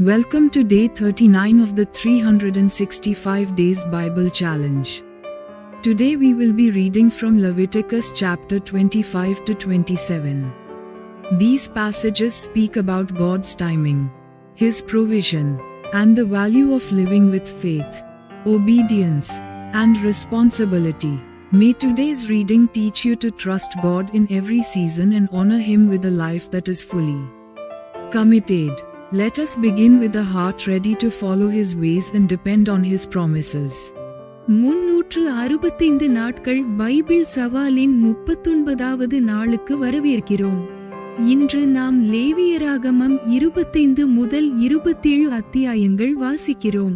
Welcome to day 39 of the 365 Days Bible Challenge. Today we will be reading from Leviticus chapter 25 to 27. These passages speak about God's timing, His provision, and the value of living with faith, obedience, and responsibility. May today's reading teach you to trust God in every season and honor Him with a life that is fully committed. Let us begin with a heart ready to follow His ways and depend on His promises. 365 நாட்கள் Bible சவாலின் 39வது நாளுக்கு வரவேற்கிறோம். இன்று நாம் லேவியராகமம் 25 முதல் 27 அத்தியாயங்கள் வாசிக்கிறோம்.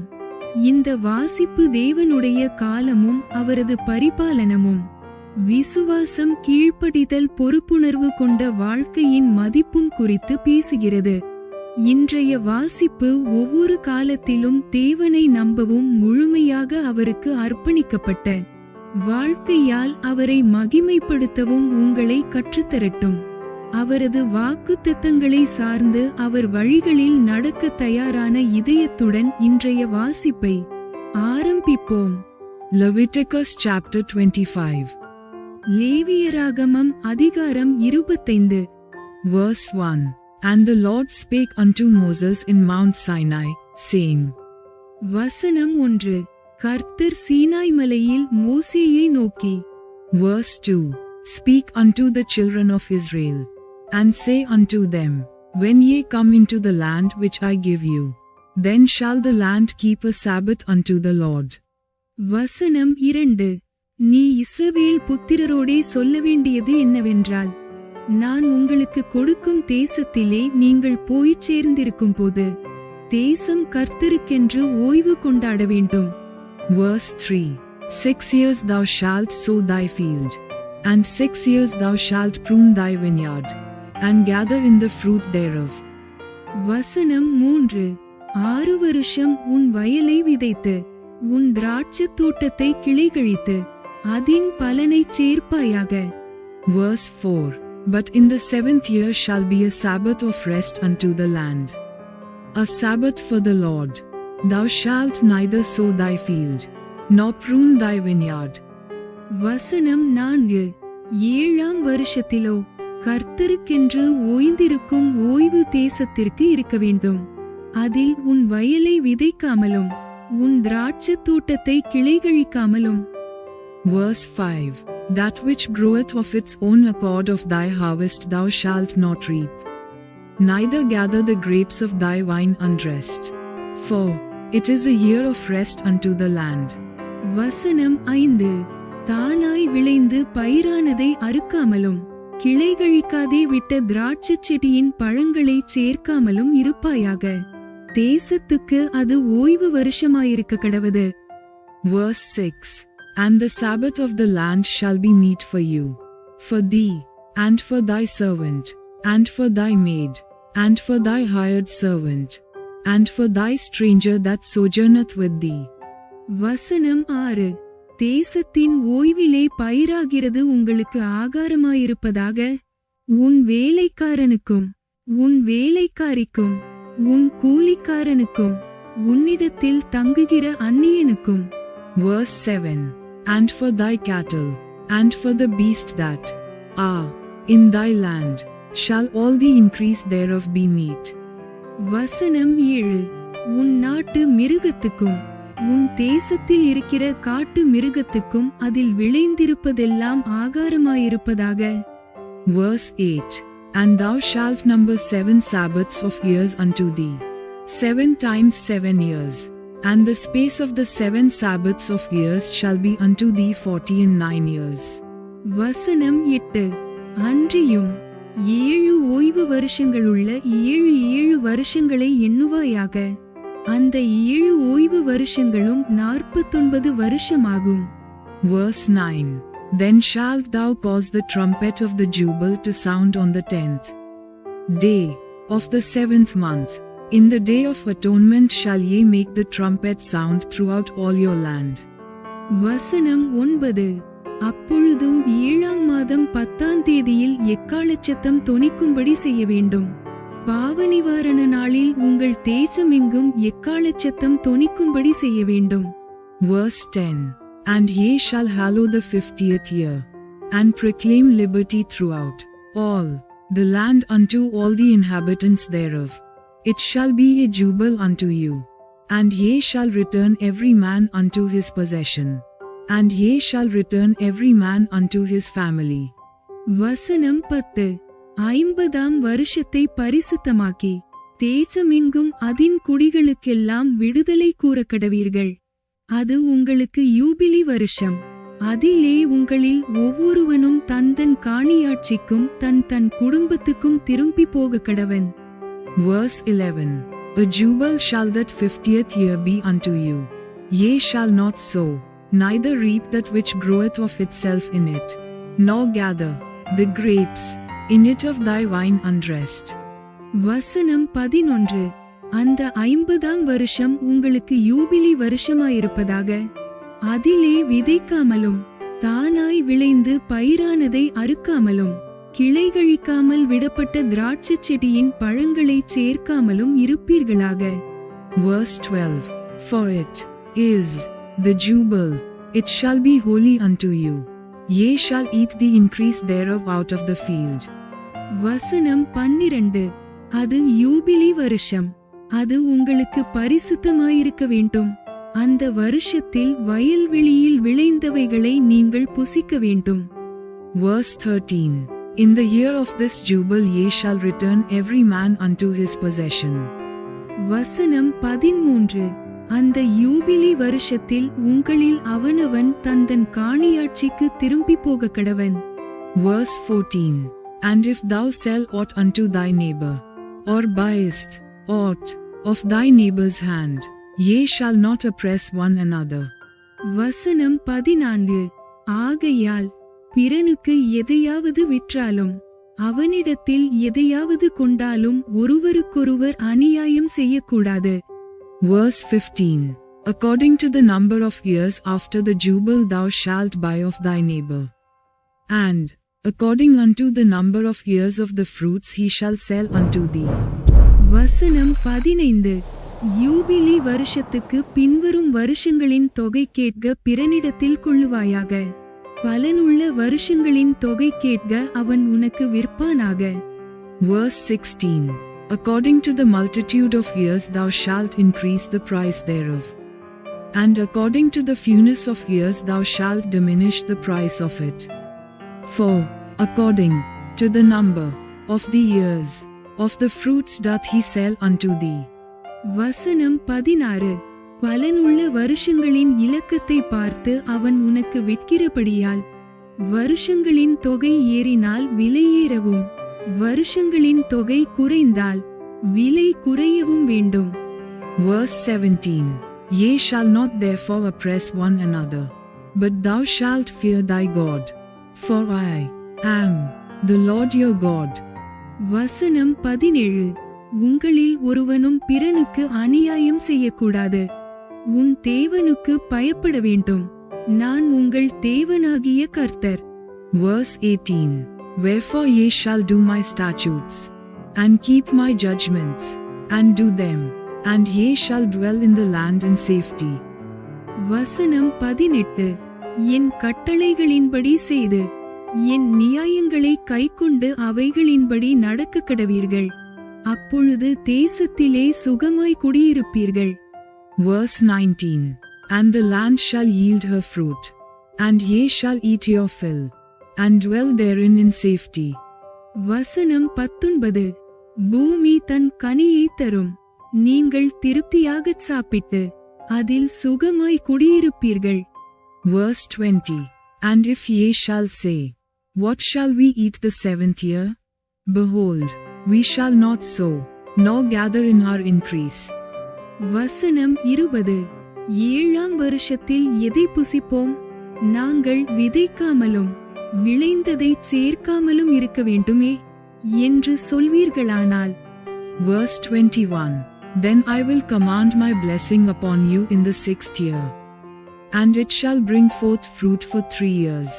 இந்த வாசிப்பு தேவனுடைய காலமும் அவரது பரிபாலனமும், விசுவாசம், கீழ்ப்படிதல், பொறுப்புணர்வு கொண்ட வாழ்க்கையின் மதிப்பும் குறித்து பேசுகிறது. இன்றைய வாசிப்பு ஒவ்வொரு காலத்திலும் தேவனை நம்பவும் முழுமையாக அவருக்கு அர்ப்பணிக்கப்பட்ட வாழ்க்கையால் அவரை மகிமைப்படுத்தவும் உங்களை கற்றுத்தரட்டும். அவரது வாக்குத்தத்தங்களை சார்ந்து அவர் வழிகளில் நடக்க தயாரான இதயத்துடன் இன்றைய வாசிப்பை ஆரம்பிப்போம். Leviticus chapter 25. லேவியராகமம் அதிகாரம் 25. Verse 1. And the Lord spake unto Moses in Mount Sinai, saying. வசனம் 1. கர்த்தர் சீனாய் மலையில் மோசேயை நோக்கி. Verse 2. Speak unto the children of Israel, and say unto them, When ye come into the land which I give you, then shall the land keep a Sabbath unto the Lord. வசனம் 2. நீ இஸ்ரவேல் புத்திரரோடே சொல்ல வேண்டியது என்னவென்றால், நான் உங்களுக்கு கொடுக்கும் தேசத்திலே நீங்கள் போய்ச் சேர்ந்திருக்கும் போது தேசம் கர்த்தருக்கென்று ஓய்வு கொண்டாட வேண்டும். Verse 3. 6 years thou shalt sow thy field, and 6 years thou shalt prune thy vineyard, and gather in the fruit thereof. வசனம் 3. 6 வருஷம் உன் வயலை விதைத்து உன் திராட்சத் தோட்டத்தை கிளைகழித்து அதின் பலனைச் சேர்ப்பாயாக. Verse 4. But in the 7th year shall be a Sabbath of rest unto the land, a Sabbath for the Lord. Thou shalt neither sow thy field, nor prune thy vineyard. வசனம் 4. 7ஆம் வருஷத்திலோ கர்த்தருக்கென்று ஓய்ந்திருக்கும் ஓய்வு தேசத்திற்கு இருக்க வேண்டும். அதில் உன் வயலை விதைக்காமலும் உன் திராட்சத் தோட்டத்தை கிளைகழிக்காமலும். Verse 5. That which groweth of its own accord of thy harvest thou shalt not reap, neither gather the grapes of thy vine undressed, for it is a year of rest unto the land. வசனம் 5. தானாய் விளைந்து பயிரானதை அறுக்காமலும் கிளைகழிக்காதே விட்ட திராட்சச் செடியின் பழங்களை சேர்க்காமலும் இருப்பாயாக. தேசத்துக்கு அது ஓய்வு வருஷமாயிருக்க கடவது. Verse 6. And the Sabbath of the land shall be meat for you, for thee, and for thy servant, and for thy maid, and for thy hired servant, and for thy stranger that sojourneth with thee. வசனம் 6. தேசத்தின் ஓய்விலே பயிராகிறது உங்களுக்கு ஆகாரமாயிருப்பதாக. உன் வேலைக்காரனுக்கும் உன் வேலைக்காரிக்கும் உன் கூலிக்காரனுக்கும் உன்னிடத்தில் தங்குகிற அந்நியனுக்கும். Verse 7. And for thy cattle, and for the beast that are in thy land, shall all the increase thereof be meat. வசனம் 7. உன் நாட்டு மிருகத்துக்கும் உன் தேசத்தில் இருக்கிற காட்டு மிருகத்துக்கும் அதில் விளைந்திருப்பதெல்லாம் ஆகாரமாயிருப்பதாக. Verse 8. And thou shalt number 7 Sabbaths of years unto thee, 7 times 7 years. And the space of the 7 Sabbaths of years shall be unto thee 49 years. வசனம் 8. அன்றியும் 7 ஓய்வு வருஷங்களுள்ள 7 வருஷங்களை எண்ணுவாயாக. அந்த 7 ஓய்வு வருஷங்களும் 49 வருஷமாகும். Verse 9. Then shalt thou cause the trumpet of the jubile to sound on the 10th day of the 7th month. In the day of atonement shall ye make the trumpet sound throughout all your land. வசனம் 9. அப்பொழுதும் 7ஆம் மாதம் 10ஆம் தேதியில் எக்காளச்சத்தம் தொனிக்கும்படி செய்ய வேண்டும். பாவநிவாரண நாளில் உங்கள் தேசமெங்கும் எக்காளச் சத்தம் தொனிக்கும்படி செய்ய வேண்டும். Verse 10. And ye shall hallow the 50th year, and proclaim liberty throughout all the land unto all the inhabitants thereof. It shall be a jubile unto you. And ye shall return every man unto his possession. And ye shall return every man unto his family. வசனம் 10. 50ஆம் வருஷத்தை பரிசுத்தமாக்கி தேசமெங்கும் அதின் குடிகளுக்கெல்லாம் விடுதலை கூறக்கடவீர்கள். அது உங்களுக்கு யூபிலி வருஷம். அதிலே உங்களில் ஒவ்வொருவனும் தன் காணியாட்சிக்கும் தன் குடும்பத்துக்கும் திரும்பி போக கடவன். Verse 11. A jubile shall that 50th year be unto you. Ye shall not sow, neither reap that which groweth of itself in it, nor gather the grapes in it of thy wine unrest. வசனம் 11. அந்த 50ஆம் வருஷம் உங்களுக்கு யூபிலி வருஷமாயிருப்பதாக. அதிலே விதைக்காமலும் தானாய் விளைந்து பயிரானதை அறுக்காமலும் கிளைகழிக்காமல் விடப்பட்ட திராட்சைச் செடியின் பழங்களை சேர்க்காமலும் இருப்பீர்களாக. Verse 12. For it is the jubile, it shall be holy unto you. Ye shall eat the increase thereof out of the field. வசனம் 12. அது யூபிலி வருஷம். அது உங்களுக்கு பரிசுத்தமாயிருக்க வேண்டும். அந்த வருஷத்தில் வயல்வெளியில் விளைந்தவைகளை நீங்கள் புசிக்க வேண்டும். Verse 13. In the year of this jubile ye shall return every man unto his possession. வசனம் 13. அந்த யூபிலி வருஷத்தில் உங்களில் அவனவன் தன் காணியாட்சிக்கு திரும்பி போக கடவன். Verse 14. And if thou sell aught unto thy neighbor, or buyest aught of thy neighbor's hand, ye shall not oppress one another. வசனம் 14. ஆகையால் பிறனுக்கு எதையாவது விற்றாலும் அவனிடத்தில் எதையாவது கொண்டாலும் ஒருவருக்கொருவர் அநியாயம் செய்யக்கூடாது. Verse 15. According to the number of years after the jubile thou shalt buy of thy neighbor, and according unto the number of years of the fruits he shall sell unto thee. வசனம் 15. யூபிலி வருஷத்துக்கு பின்வரும் வருஷங்களின் தொகை கேட்க பிறனிடத்தில் கொள்ளுவாயாக. பலனுள்ள வருஷங்களின் தொகை கேட்க அவன் உனக்கு விற்பானாக. Verse 16. According to the multitude of years thou shalt increase the price thereof, and according to the fewness of years thou shalt diminish the price of it. For according to the number of the years of the fruits doth he sell unto thee. வசனம் 16. பலனுள்ள வருஷங்களின் இலக்கத்தை பார்த்து அவன் உனக்கு விற்கிறபடியால் வருஷங்களின் தொகை ஏறினால் விலையேறவும் வருஷங்களின் தொகை குறைந்தால் விலை குறையவும் வேண்டும். Verse 17. Ye shall not therefore oppress one another, but thou shalt fear thy God, for I am the Lord your God. வசனம் 17. உங்களில் ஒருவனும் பிறனுக்கு அநியாயம் செய்யக்கூடாது. உன் தேவனுக்கு பயப்பட வேண்டும். நான் உங்கள் தேவனாகிய கர்த்தர். Verse 18. Wherefore ye shall do my statutes, and keep my judgments, and do them, and ye shall dwell in the land in safety. வசனம் 18. என் கட்டளைகளின்படி செய்து என் நியாயங்களை கைக்கொண்டு அவைகளின்படி நடக்க கடவீர்கள். அப்பொழுது தேசத்திலே சுகமாய் குடியிருப்பீர்கள். Verse 19. And the land shall yield her fruit, and ye shall eat your fill, and dwell therein in safety. வசனம் 19. பூமி தன் கனியை தரும். நீங்கள் திருப்தியாகச் சாப்பிட்டு அதில் சுகமாய் குடியிருப்பீர்கள். Verse 20. And if ye shall say, What shall we eat the 7th year? Behold, we shall not sow, nor gather in our increase. வசனம் 20. 7ஆம் வருஷத்தில் எதை புசிப்போம்? நாங்கள் விதைக்காமலும் விளைந்ததை சேர்க்காமலும் இருக்க வேண்டுமே என்று சொல்வீர்களானால். Verse 21. Then I will command my blessing upon you in the 6th year, and it shall bring forth fruit for 3 years.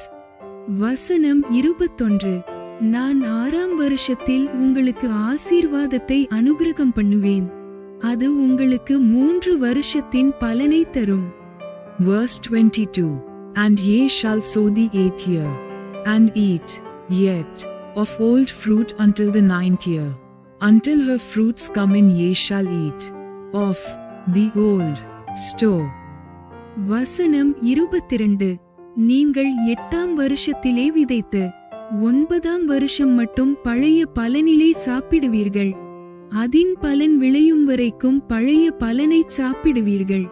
வசனம் 21. நான் 6ஆம் வருஷத்தில் உங்களுக்கு ஆசீர்வாதத்தை அனுக்கிரகம் பண்ணுவேன். அது உங்களுக்கு 3 வருஷத்தின் பலனை தரும். Verse 22. And ye shall sow the 8th year, and eat, yet, of old fruit until the 9th year. Until her fruits come in ye shall eat, of the old store. வசனம் 22. நீங்கள் 8ஆம் வருஷத்திலே விதைத்து 9ஆம் வருஷம் மட்டும் பழைய பலனிலே சாப்பிடுவீர்கள். அதின் பலன் விளையும் வரைக்கும் பழைய பலனை சாப்பிடுவீர்கள்.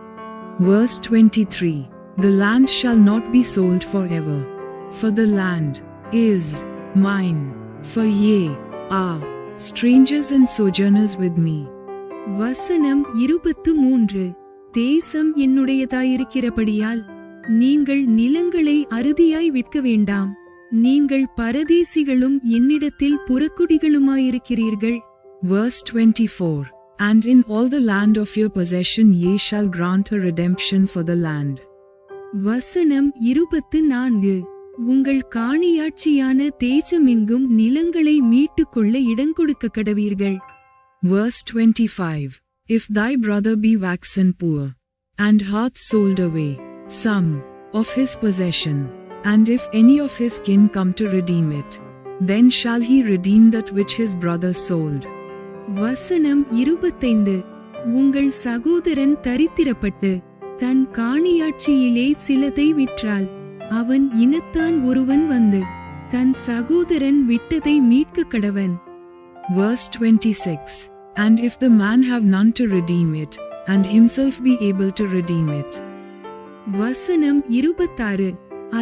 Verse 23. The land shall not be sold forever, for the land is mine, for ye are strangers and sojourners with me. வசனம் 23. தேசம் என்னுடையதாயிருக்கிறபடியால் நீங்கள் நிலங்களை அறுதியாய் விற்க வேண்டாம். நீங்கள் பரதேசிகளும் என்னிடத்தில் புறக்குடிகளுமாயிருக்கிறீர்கள். Verse 24. And in all the land of your possession ye shall grant a redemption for the land. வசனம் 24. உங்கள் காணியாட்சியான தேசமெங்கும் நிலங்களை மீட்டுக்கொள்ள இடங்கொடுக்க கடவீர்கள். Verse 25. If thy brother be waxen poor, and hath sold away some of his possession, and if any of his kin come to redeem it, then shall he redeem that which his brother sold. வசனம் 25. உங்கள் சகோதரன் தரித்திரப்பட்டு தன் காணியாட்சியிலே சிலதை விற்றால் அவன் இனத்தான் ஒருவன் வந்து தன் சகோதரன் விட்டதை மீட்க கடவன். Verse 26. And if the man have none to redeem it, and himself be able to redeem it. வசனம் 26.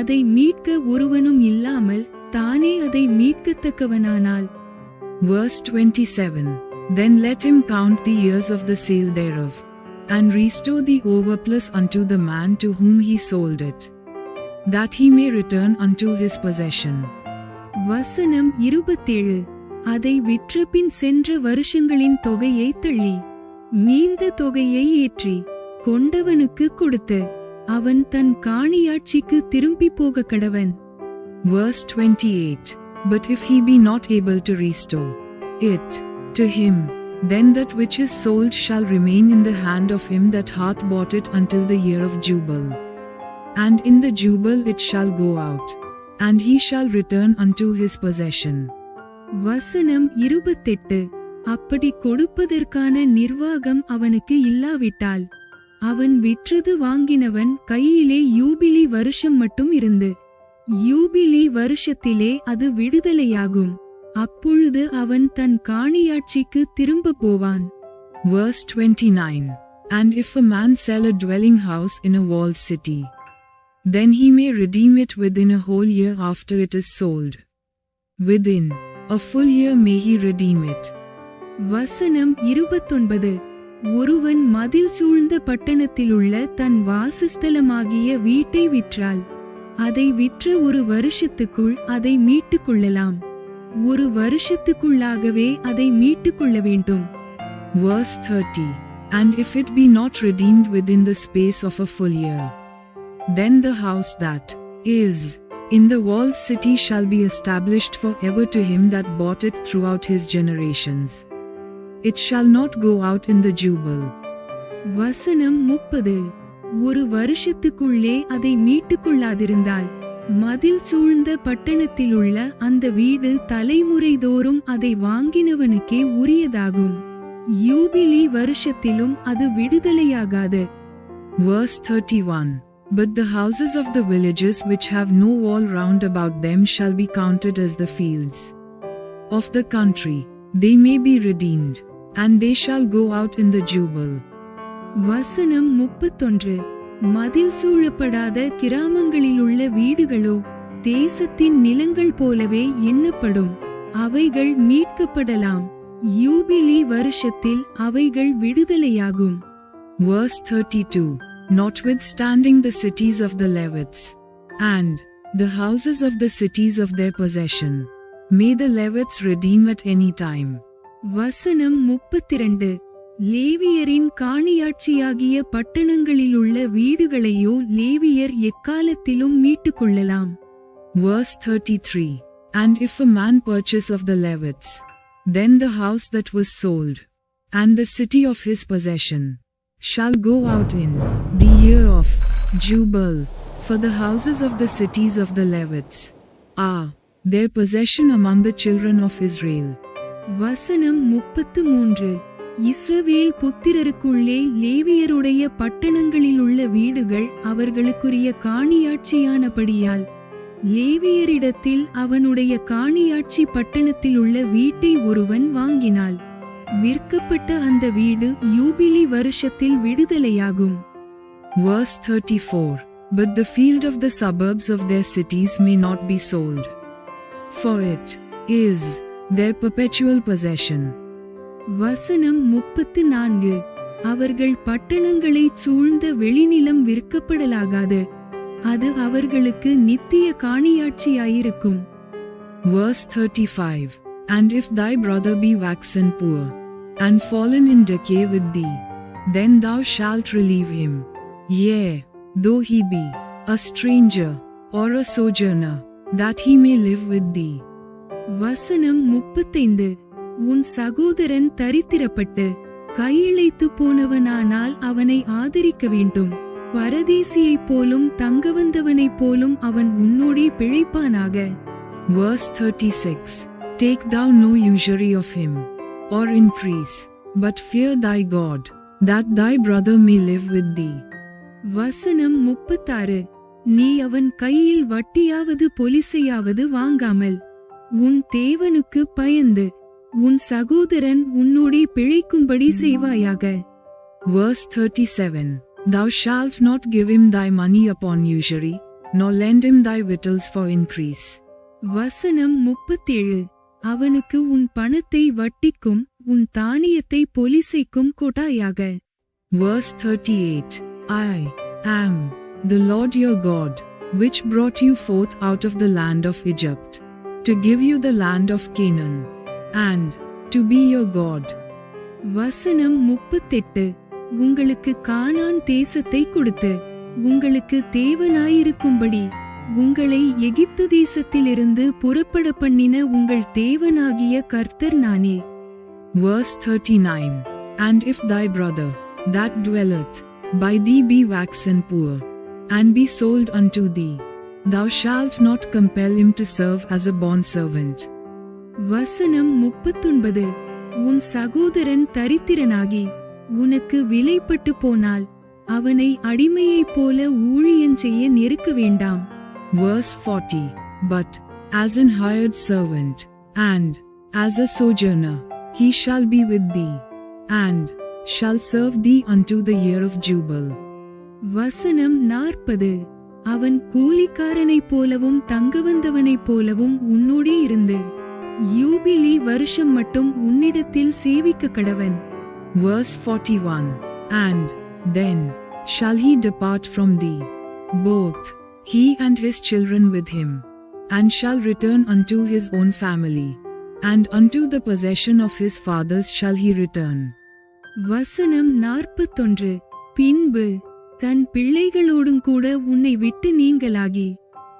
அதை மீட்க ஒருவனும் இல்லாமல் தானே அதை மீட்கத்தக்கவனானால். Verse 27. Then let him count the years of the sale thereof, and restore the overplus unto the man to whom he sold it, that he may return unto his possession. வசனம் 27. அதை விற்றபின் சென்ற வருஷங்களின் தொகையை தள்ளி மீந்த தொகையை ஏற்றி கொண்டவனுக்கு கொடுத்து அவன் தன் காணியாட்சிக்கு திரும்பி போக கடவன். Verse 28. But if he be not able to restore it to him, then that which is sold shall remain in the hand of him that hath bought it until the year of jubile. And in the jubile it shall go out, and he shall return unto his possession. வசனம் 28. அப்படி கொடுப்பதற்கான நிர்வாகம் அவனுக்கு இல்லாவிட்டால் அவன் விற்றது வாங்கினவன் கையிலே யூபிலி வருஷம் மட்டும் இருந்து யூபிலி வருஷத்திலே அது விடுதலையாகும். அப்பொழுது அவன் தன் காணியாட்சிக்கு திரும்ப போவான். Verse 29. And if a man sell a dwelling house in a walled city, then he may redeem it within a whole year after it is sold. Within a full year may he redeem it. வசனம் 29. ஒருவன் மதில் சூழ்ந்த பட்டணத்திலுள்ள தன் வாசஸ்தலமாகிய வீட்டை விற்றால் அதை விற்ற ஒரு வருஷத்துக்குள் அதை மீட்டுக் கொள்ளலாம். ஒரு வருஷத்துக்குள்ளாகவே அதை மீட்டுக் கொள்ள வேண்டும். Verse 30. And if it be not redeemed within the space of a full year, then the house that is in the walled city shall be established forever to him that bought it throughout his generations. It shall not go out in the jubile. வசனம் 30. ஒரு வருஷத்துக்குள்ளே அதை மீட்டுக் கொள்ளாதிருந்தால் மதில் சூழ்ந்த பட்டணத்திலுள்ள அந்த வீடு தலைமுறை தோறும் அதை வாங்கினவனுக்கே உரியதாகும். யூபிலி வருஷத்திலும் அது விடுதலையாகாது. Verse 31. But the houses of the villages which have no wall round about them shall be counted as the fields of the country. They may be redeemed, and they shall go out in the jubile. வசனம் 31. மதில் சூழப்படாத கிராமங்களிலுள்ள வீடுகளோ தேசத்தின் நிலங்கள் போலவே எண்ணப்படும். அவைகள் மீட்கப்படலாம். யூபிலி வருஷத்தில் அவைகள் விடுதலையாகும். Verse 32. Notwithstanding the cities of the Levites, and the houses of the cities of their possession, may the Levites redeem at any time. வசனம் 32. லேவியரின் காணியாட்சியாகிய பட்டணங்களிலுள்ள வீடுகளையோ லேவியர் எக்காலத்திலும் மீட்டுக் கொள்ளலாம். Verse 33. And if a man purchase of the Levites, then the house that was sold, and the city of his possession, shall go out in the year of Jubile, for the houses of the cities of the Levites are their possession among the children of Israel. வசனம் 33. இஸ்ரவேல் புத்திரருக்குள்ளே லேவியருடைய பட்டணங்களிலுள்ள வீடுகள் அவர்களுக்குரிய காணியாட்சியானபடியால் லேவியரிடத்தில் அவனுடைய காணியாட்சி பட்டணத்திலுள்ள வீட்டை ஒருவன் வாங்கினாள். விற்கப்பட்ட அந்த வீடு யூபிலி வருஷத்தில் விடுதலையாகும். Verse 34. But the field of the suburbs of their cities may not be sold, for it is their perpetual possession. வசனம் 34. அவர்கள் பட்டணங்களைச் சூழ்ந்த வெளிநிலம் விற்கப்படலாகாது, அது அவர்களுக்கு நித்திய காணியாட்சியாயிருக்கும். Verse 35. And if thy brother be waxen poor, and fallen in decay with thee, then thou shalt relieve him, yea, though he be a stranger or a sojourner, that he may live with thee. வசனம் 35. உன் சகோதரன் தரித்திரப்பட்டு கையிழைத்து போனவனானால் அவனை ஆதரிக்க வேண்டும். பரதேசியைப் போலும் தங்கவந்தவனைப் போலும் அவன் உன்னோடே பிழைப்பானாக. Verse 36. Take thou no usury of him, or increase, but fear thy God, that thy brother may live with thee. வசனம் 36. நீ அவன் கையில் வட்டியாவது பொலிசையாவது வாங்காமல் உன் தேவனுக்கு பயந்து உன் சகோதரன் உன்னோடே பிழைக்கும்படி செய்வாயாக. Verse 37. Thou shalt not give him thy money upon usury, nor lend him thy victuals for increase. வசனம் 37. அவனுக்கு உன் பணத்தை வட்டிக்கும் உன் தானியத்தை பொலிசைக்கும் கொட்டாயாக. Verse 38. I am the Lord your God, which brought you forth out of the land of Egypt, to give you the land of Canaan, and to be your God. வசனம் 38. உங்களுக்கு கானான் தேசத்தை கொடுத்து உங்களுக்கு தேவனாயிருக்கும்படி உங்களை எகிப்து தேசத்திலிருந்து புறப்பட பண்ணின உங்கள் தேவனாகிய கர்த்தர் நானே. Verse 39. And if thy brother that dwelleth by thee be waxen poor, and be sold unto thee, thou shalt not compel him to serve as a bondservant. வசனம் 39. உன் சகோதரன் தரித்திரனாகி உனக்கு விலைப்பட்டு போனால் அவனை அடிமையைப் போல ஊழியஞ்செய்ய நெருக்க வேண்டாம். Verse 40. But as an hired servant, and as a sojourner, he shall be with thee, and shall serve thee unto the year of Jubile. வசனம் 40. அவன் கூலிக்காரனைப் போலவும் தங்கவந்தவனைப் போலவும் உன்னோடே இருந்து யூபிலி வருஷம் மட்டும் உன்னிடத்தில் சேவிக்க கடவன். Verse 41. And then shall he depart from thee, both he and his children with him, and shall return unto his own family, and unto the possession of his fathers shall he return. வசனம் 41. பின்பு தன் பிள்ளைகளோடும் கூட உன்னை விட்டு நீங்கலாகி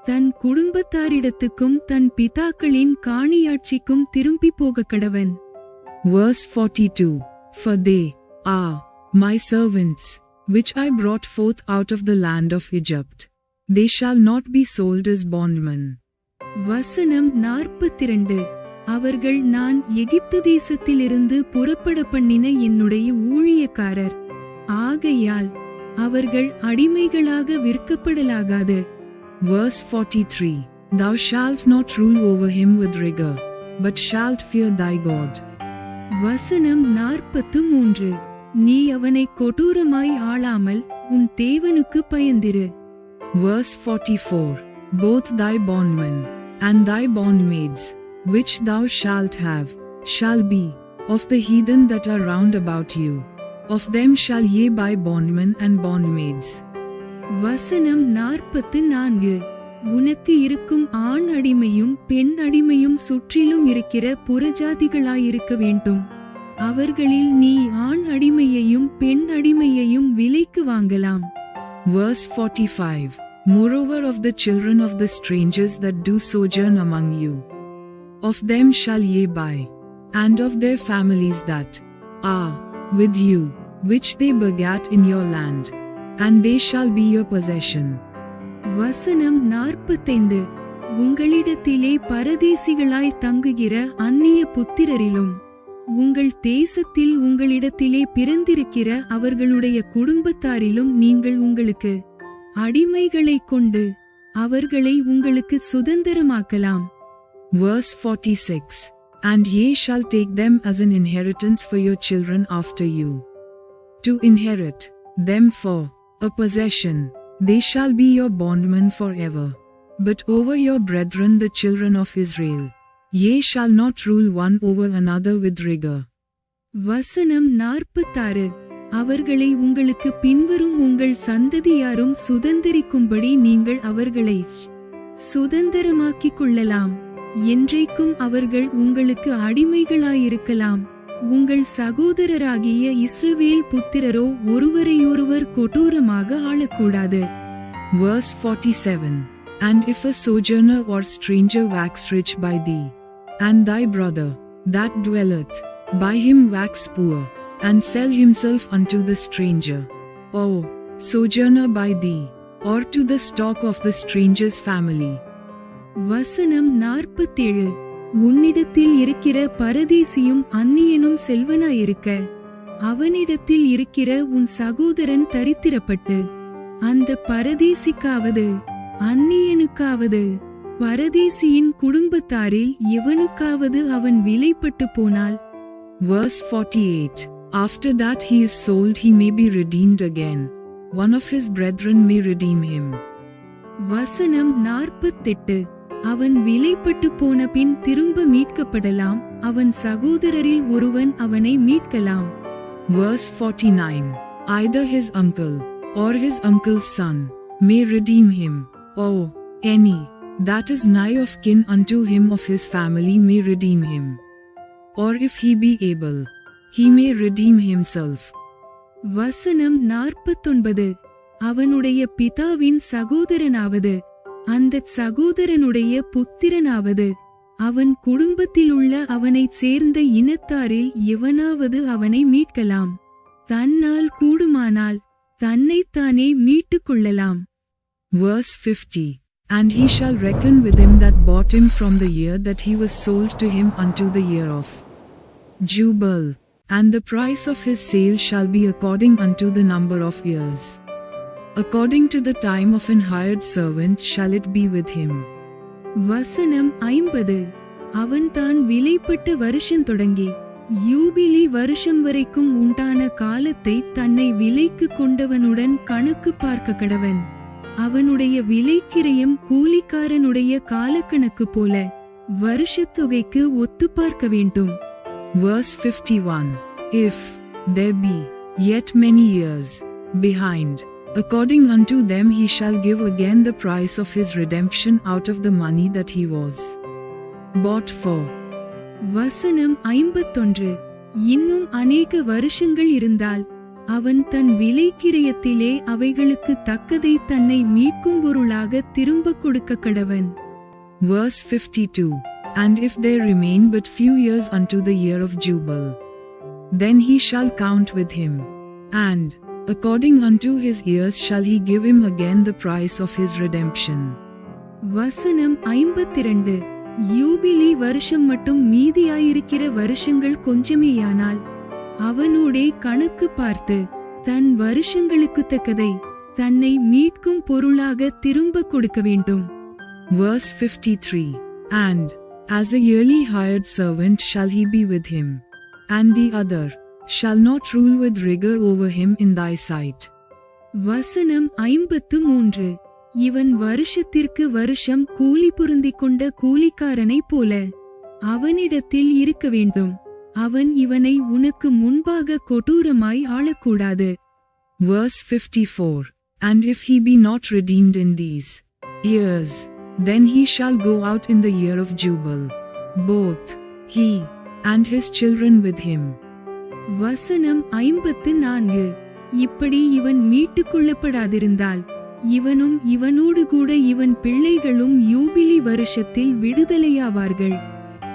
தன் குடும்பத்தாரிடத்துக்கும் தன் பிதாக்களின் காணியாட்சிக்கும் திரும்பி போக கடவன். Verse 42. For they are my servants, which I brought forth out of the land of Egypt. They shall not be sold as bondmen. வசனம் 42. அவர்கள் நான் எகிப்து தேசத்திலிருந்து புறப்பட பண்ணின என்னுடைய ஊழியக்காரர், ஆகையால் அவர்கள் அடிமைகளாக விற்கப்படலாகாது. Verse 43. Thou shalt not rule over him with rigor, but shalt fear thy God. வசனம் 43. நீ அவனை கொடூரமாய் ஆளாமல் உன் தேவனுக்கு பயந்திரு. Verse 44. Both thy bondmen and thy bondmaids, which thou shalt have, shall be of the heathen that are round about you. Of them shall ye buy bondmen and bondmaids. வசனம் 44. உனக்கு இருக்கும் ஆண் அடிமையும் பெண் அடிமையும் சுற்றிலும் இருக்கிற புறஜாதிகளாயிருக்க வேண்டும். அவர்களில் நீ ஆண் அடிமையையும் பெண் அடிமையையும் விலைக்கு வாங்கலாம். Verse 45. Moreover of the children of the strangers that do sojourn among you, Of them shall ye buy, and of their families that are with you, which they begat in your land, and they shall be your possession. வசனம் 45. உங்களிடத்திலே பரதேசிகளாய் தங்குகிற அந்நிய புத்திரரிலும் உங்கள் தேசத்தில் உங்களிடத்திலே பிறந்திருக்கிற அவர்களுடைய குடும்பத்தாரிலும் நீங்கள் உங்களுக்கு அடிமைகளைக் கொண்டு அவர்களை உங்களுக்கு சுதந்திரமாக்கலாம். Verse 46. And ye shall take them as an inheritance for your children after you, to inherit them for a possession. They shall be your bondmen forever. But over your brethren the children of Israel, ye shall not rule one over another with rigor. வசனம் 46. அவர்களை உங்களுக்கு பின்வரும் உங்கள் சந்ததியாரும் சுதந்தரிக்கும்படி நீங்கள் அவர்களை சுதந்திரமாக்கிக் கொள்ளலாம். என்றைக்கும் அவர்கள் உங்களுக்கு அடிமைகளாயிருக்கலாம். உங்கள் சகோதரராகிய இஸ்ரவேல் புத்திரரோ ஒருவரையொருவர் கொடூரமாக ஆளக்கூடாது. Verse 47. And if a sojourner or stranger wax rich by thee, and thy brother, that dwelleth by him wax poor, and sell himself unto the stranger, or sojourner by thee, or to the stock of the stranger's family. வசனம் 47. உன்னிடத்தில் இருக்கிற பரதேசியும் அந்நியனும் செல்வனாயிருக்க, அவனிடத்தில் இருக்கிற உன் சகோதரன் தரித்திரப்பட்டு, அந்த பரதேசிக்காவது அந்நியனுக்காவது பரதேசியின் குடும்பத்தாரில் எவனுக்காவது அவன் விலைப்பட்டு போனால். Verse 48. After that he is sold, he may be redeemed again. One of his brethren may redeem him. வசனம் 48. அவன் விலைப்பட்டு போன பின் திரும்ப மீட்கப்படலாம். அவன் சகோதரரில் ஒருவன் அவனை மீட்கலாம். Verse 49. Either his uncle or his uncle's son may redeem him, or any that is nigh of kin unto him of his family may redeem him. Or if he be able, he may redeem himself. வசனம் 49. அவனுடைய பிதாவின் சகோதரனாவது அந்த சகோதரனுடைய புத்திரனாவது அவன் குடும்பத்திலுள்ள அவனைச் சேர்ந்த இனத்தாரில் எவனாவது அவனை மீட்கலாம். தன்னால் கூடுமானால் தன்னைத்தானே மீட்டுக் கொள்ளலாம். Verse 50. And he shall reckon with him that bought him from the year that he was sold to him unto the year of Jubile, and the price of his sale shall be according unto the number of years. According to the time of an hired servant shall it be with him. வசனம் 50. அவன் தான் விலைப்பட்ட வருஷம் தொடங்கி யூபிலி வருஷம் வரைக்கும் உண்டான காலத்தை தன்னை விலைக்கு கொண்டவனுடன் கணக்கு பார்க்க கடவன். அவனுடைய விலைக்கிரயம் கூலிக்காரனுடைய காலக்கணக்கு போல வருஷத்தொகைக்கு ஒத்து பார்க்க வேண்டும். Verse 51. If there be yet many years behind, according unto them he shall give again the price of his redemption out of the money that he was bought for. வசனம் 51. இன்னும் அநேக வருஷங்கள் இருந்தால் அவன் தன் விலைக்கிரயத்திலே அவைகளுக்கு தக்கதை தன்னை மீட்கும் பொருளாக திரும்ப கொடுக்க கடவன். Verse 52. And if there remain but few years unto the year of Jubile, then he shall count with him, and according unto his years shall he give him again the price of his redemption. வசனம் 52. யூபிலி வருஷம் மட்டும் மீதியாயிருக்கிற வருஷங்கள் கொஞ்சமேயானால் அவனோடே கணக்கு பார்த்து தன் வருஷங்களுக்கு தக்கதை தன்னை மீட்கும் பொருளாக திரும்ப கொடுக்க வேண்டும். Verse 53. And as a yearly hired servant shall he be with him, and the other shall not rule with rigor over him in thy sight. வசனம் 53. இவன் வருஷத்திற்கு வருஷம் கூலி பொருந்திக் கொண்ட கூலிக்காரனைப் போல அவனிடத்தில் இருக்க வேண்டும். அவன் இவனை உனக்கு முன்பாக கொடூரமாய் ஆளக்கூடாது. Verse 54. And if he be not redeemed in these years, then he shall go out in the year of Jubile, both he and his children with him. வசனம் 54. இப்படி இவன் மீட்டுக் கொள்ளப்படாதிருந்தால் இவனும் இவனோடு கூட இவன் பிள்ளைகளும் யூபிலி வருஷத்தில் விடுதலையாவார்கள்.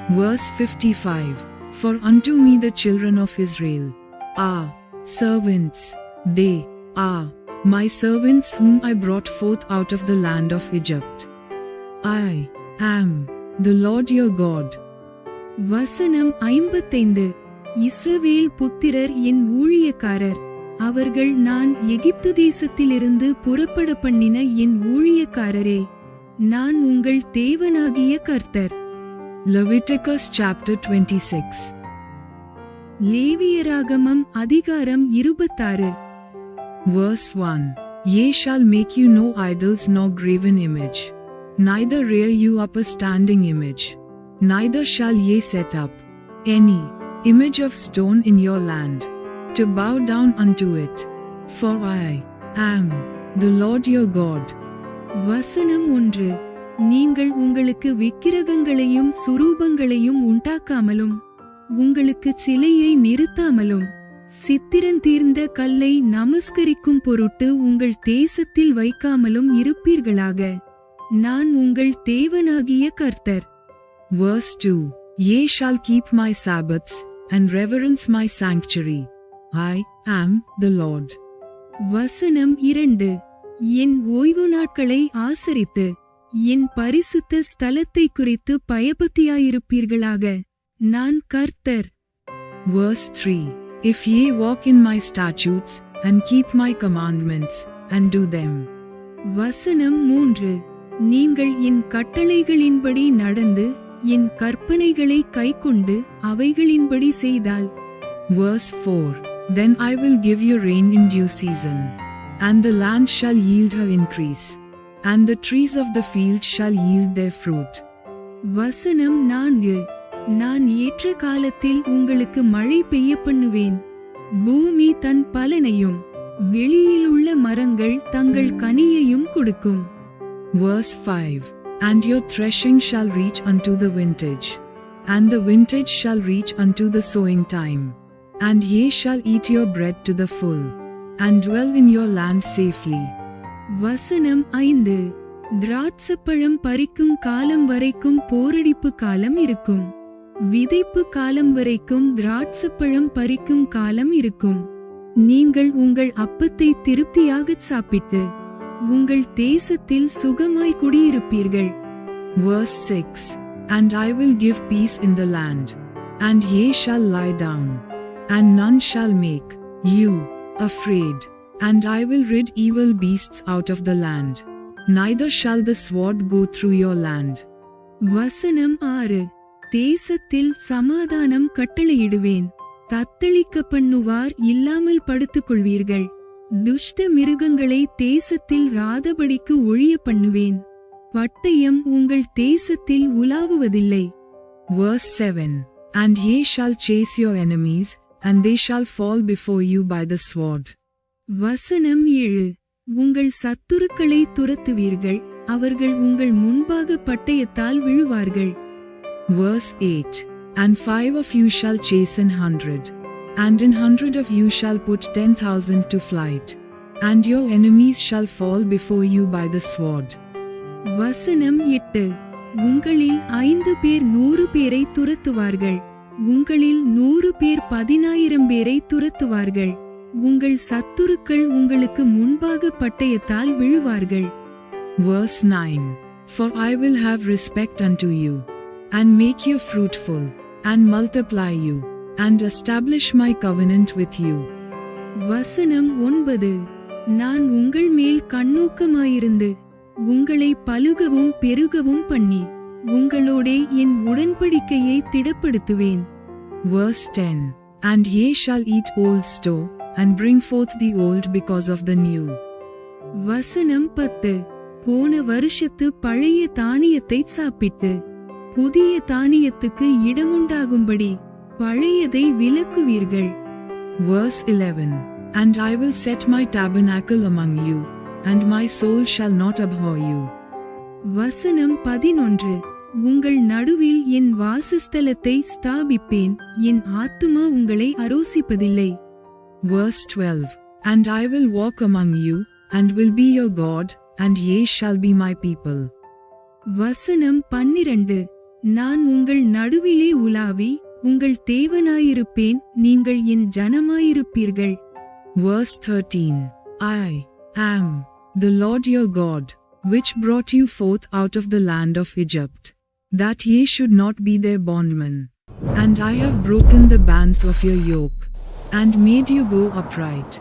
Verse 55. For unto me the children of Israel are servants. They are my servants whom I brought forth out of the land of Egypt. I am the Lord your God. வசனம் 55. இஸ்ரவேல் புத்திரர் என் ஊழியக்காரர். அவர்கள் நான் எகிப்து தேசத்திலிருந்து புறப்பட பண்ணின என் ஊழியக்காரரே. நான் உங்கள் தேவனாகிய கர்த்தர். Leviticus chapter 26. லேவியராகமம் அதிகாரம் 26. Verse 1. Ye shall make you no idols nor graven image, neither rear you up a standing image, neither shall ye set up any image of stone in your land, to bow down unto it, for I am the Lord your God. வசனம் 1. நீங்கள் உங்களுக்கு விக்கிரகங்களையும் சுரூபங்களையும் உண்டாக்காமலும் உங்களுக்கு சிலையை நிறுத்தாமலும் சித்திரந்தீர்ந்த கல்லை நமஸ்கரிக்கும் பொருட்டு உங்கள் தேசத்தில் வைக்காமலும் இருப்பீர்களாக. நான் உங்கள் தேவனாகிய கர்த்தர். Verse 2. Ye shall keep my Sabbaths, and reverence my sanctuary. I am the Lord. வசனம் 2. என் ஓய்வு நாட்களை ஆசரித்து என் பரிசுத்த ஸ்தலத்தை குறித்து பயபக்தியாயிருப்பீர்களாக. நான் கர்த்தர். Verse 3. If ye walk in my statutes, and keep my commandments, and do them. வசனம் 3. நீங்கள் என் கட்டளைகளின்படி நடந்து என் கற்பனைகளை கைக்கொண்டு அவைகளின்படி செய்தால். Verse 4. Then I will give you rain in due season, and the land shall yield her increase, and the trees of the field shall yield their fruit. வசனம் 4. நான் ஏற்ற காலத்தில் உங்களுக்கு மழை பெய்ய பண்ணுவேன். பூமி தன் பலனையும் வெளியிலுள்ள மரங்கள் தங்கள் கனியையும் கொடுக்கும். Verse 5. And your threshing shall reach unto the vintage, and the vintage shall reach unto the sowing time, and ye shall eat your bread to the full, and dwell in your land safely. வசனம் 5. திராட்சப்பழம் பறிக்கும் காலம் வரைக்கும் போரடிப்பு காலம் இருக்கும். விதைப்பு காலம் வரைக்கும் திராட்சப்பழம் பறிக்கும் காலம் இருக்கும். நீங்கள் உங்கள் அப்பத்தை திருப்தியாகச் சாப்பிட்டு உங்கள் தேசத்தில் சுகமாய் குடியிருப்பீர்கள். Verse 6. And I will give peace in the land, and ye shall lie down, and none shall make you afraid, and I will rid evil beasts out of the land, neither shall the sword go through your land. வசனம் 6. தேசத்தில் சமாதானம் கட்டளையிடுவேன். தத்தளிக்க பண்ணுவார் இல்லாமல் படுத்துக்கொள்வீர்கள். துஷ்ட மிருகங்களை தேசத்தில் ராதபடிக்கு ஒழிய பண்ணுவேன். பட்டயம் உங்கள் தேசத்தில் உலாவுவதில்லை. Verse 7. And ye shall chase your enemies, and they shall fall before you by the sword. வசனம் 7. உங்கள் சத்துருக்களை துரத்துவீர்கள், அவர்கள் உங்கள் முன்பாக பட்டயத்தால் விழுவார்கள். Verse 8. And 5 of you shall chase 100, and 100 of you shall put 10,000 to flight, and your enemies shall fall before you by the sword. வசனம் 8. உங்களில் 5 பேர் 100 பேரை துரத்துவார்கள், உங்களில் 100 பேர் 10,000 பேரை துரத்துவார்கள். உங்கள் சத்துருக்கள் உங்களுக்கு முன்பாக பட்டயத்தால் விழுவார்கள். Verse 9. For I will have respect unto you, and make you fruitful, and multiply you, and establish my covenant with you. வசனம் 9. நான் உங்கள் மேல் கண்ணோக்கமாயிருந்து உங்களை பலுகவும் பெருகவும் பண்ணி உங்களோடே என் உடன்படிக்கையை திடப்படுத்துவேன். Verse 10. And ye shall eat old store, and bring forth the old because of the new. வசனம் 10. போன வருஷத்து பழைய தானியத்தை சாப்பிட்டு புதிய தானியத்துக்கு இடமுண்டாகும்படி பழையதை விலக்குவீர்கள். Verse 11. And I will set my tabernacle among you, and my soul shall not abhor you. வசனம் 11. உங்கள் நடுவில் என் வாசஸ்தலத்தை ஸ்தாபிப்பேன், என் ஆத்துமா உங்களை அரோசிப்பதில்லை. Verse 12. And I will walk among you, and will be your God, and ye shall be my people. வசனம் 12. நான் உங்கள் நடுவிலே உலாவி உங்கள் தேவனாயிருப்பேன், நீங்கள் என் ஜனமாயிருப்பீர்கள். Verse 13. I am the Lord your God, which brought you forth out of the land of Egypt, that ye should not be their bondmen. And I have broken the bands of your yoke, and made you go upright.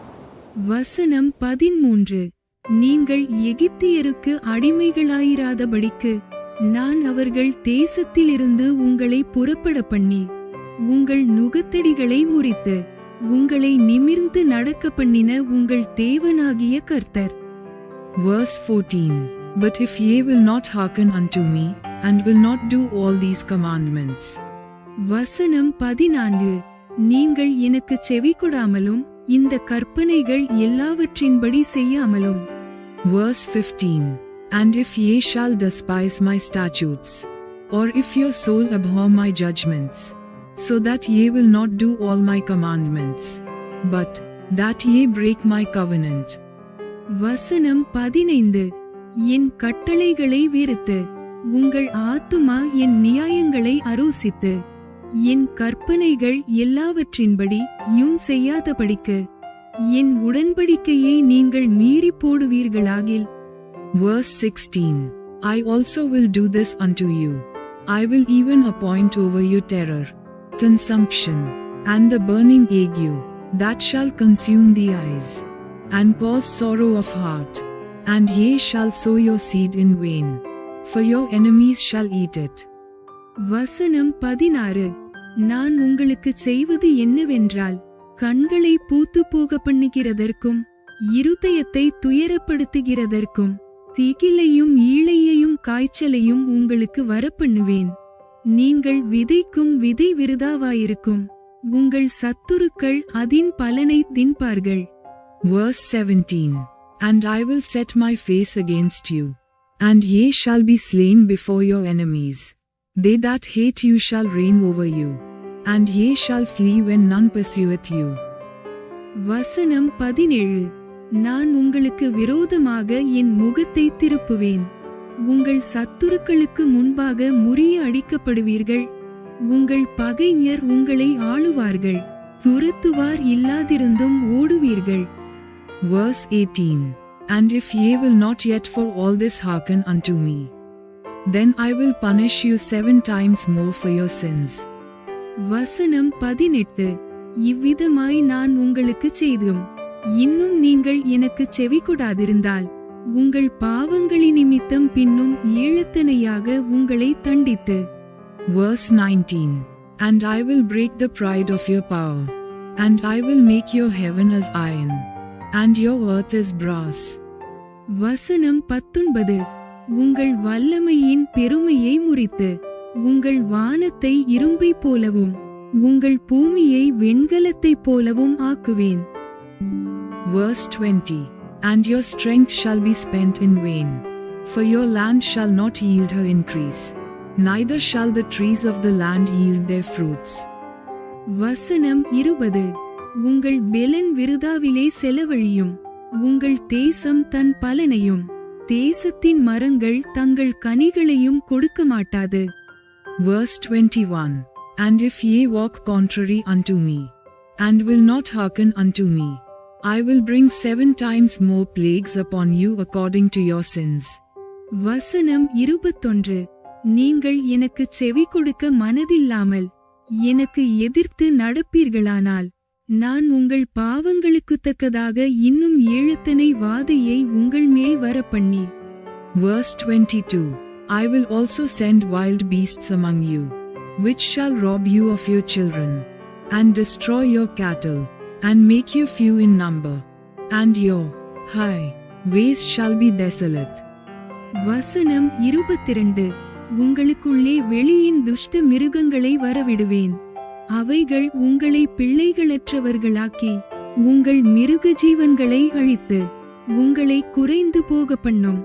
வசனம் 13. நீங்கள் எகிப்தியருக்கு அடிமைகளாயிராதபடிக்கு நான் அவர்கள் தேசத்திலிருந்து உங்களை புறப்பட பண்ணி உங்கள் நுகத்தடிகளை முறித்து உங்களை நிமிர்ந்து நடக்க பண்ணின உங்கள் தேவனாகிய கர்த்தர். Verse 14. But if ye will not hearken unto me, and will not do all these commandments. வசனம் 14. நீங்கள் எனக்கு செவிகொடாமலும் இந்த கற்பனைகள் எல்லாவற்றின்படி செய்யாமலும். Verse 15. And if ye shall despise my statutes, or if your soul abhor my judgments, so that ye will not do all my commandments, but that ye break my covenant. வசனம் 15. என் கட்டளைகளை வெறுத்து உங்கள் ஆத்துமா என் நியாயங்களை அரோசித்து என் கற்பனைகள் எல்லாவற்றின்படி யும் செய்யாதபடிக்கு என் உடன்படிக்கையை நீங்கள் மீறி போடுவீர்களாகில். Verse 16. I also will do this unto you. I will even appoint over you terror, consumption, and the burning ague, that shall consume the eyes, and cause sorrow of heart. And ye shall sow your seed in vain, for your enemies shall eat it. வசனம் 16. நான் உங்களுக்கு செய்வது என்னவென்றால், கண்களை பூத்து போக பண்ணுகிறதற்கும் இருதயத்தை துயரப்படுத்துகிறதற்கும் திகிலையும் ஈழையையும் காய்ச்சலையும் உங்களுக்கு வரப்பண்ணுவேன். நீங்கள் விதைக்கும் விதை விருதாவாயிருக்கும், உங்கள் சத்துருக்கள் அதின் பலனை தின்பார்கள். Verse 17. And I will set my face against you, and ye shall be slain before your enemies. They that hate you shall reign over you, and ye shall flee when none pursueth you. வசனம் 17. நான் உங்களுக்கு விரோதமாக என் முகத்தை திருப்புவேன், உங்கள் சத்துருக்களுக்கு முன்பாக முறிய அடிக்கப்படுவீர்கள், உங்கள் பகைஞர் உங்களை ஆளுவார்கள், துரத்துவார் இல்லாதிருந்தும் ஓடுவீர்கள். Verse 18. And if ye will not yet for all this hearken unto me, then I will punish you 7 times more for your sins. வசனம் 18. இவ்விதமாய் நான் உங்களுக்கு செய்தும் இன்னும் நீங்கள் எனக்கு செவிகொடாதிருந்தால் உங்கள் பாவங்களின் நிமித்தம் பின்னும் ஏழத்தனையாக உங்களை தண்டித்து. Verse 19. And I will break the pride of your power, and I will make your heaven as iron, and your earth as brass. வசனம் 19. உங்கள் வல்லமையின் பெருமையை முறித்து உங்கள் வானத்தை இரும்பை போலவும் உங்கள் பூமியை வெண்கலத்தைப் போலவும் ஆக்குவேன். Verse 20. And your strength shall be spent in vain, for your land shall not yield her increase, neither shall the trees of the land yield their fruits. வசனம் 20. உங்கள் பெலன் விருதாவிலே செலவழியும், உங்கள் தேசம் தன் பலனையும் தேசத்தின் மரங்கள் தங்கள் கனிகளையும் கொடுக்க மாட்டாது. Verse 21. And if ye walk contrary unto me, and will not hearken unto me, I will bring 7 times more plagues upon you according to your sins. வசனம் 21. நீங்கள் எனக்கு செவி கொடுக்க மனதில்லாமல் எனக்கு எதிர்த்து நடப்பீர்களானால் நான் உங்கள் பாவங்களுக்குத் தக்கதாக இன்னும் ஏழத்தனை வாதையை உங்கள் மேல் வரப்பண்ணி. Verse 22. I will also send wild beasts among you, which shall rob you of your children, and destroy your cattle, and make you few in number, and your high ways shall be desolate. வசனம் 22. உங்களுக்குள்ளே வெளியின் துஷ்ட மிருகங்களை வரவிடுவேன், அவைகள் உங்களை பிள்ளைகளற்றவர்களாக்கி உங்கள் மிருக ஜீவன்களை அழித்து உங்களை குறைந்து போக பண்ணும்,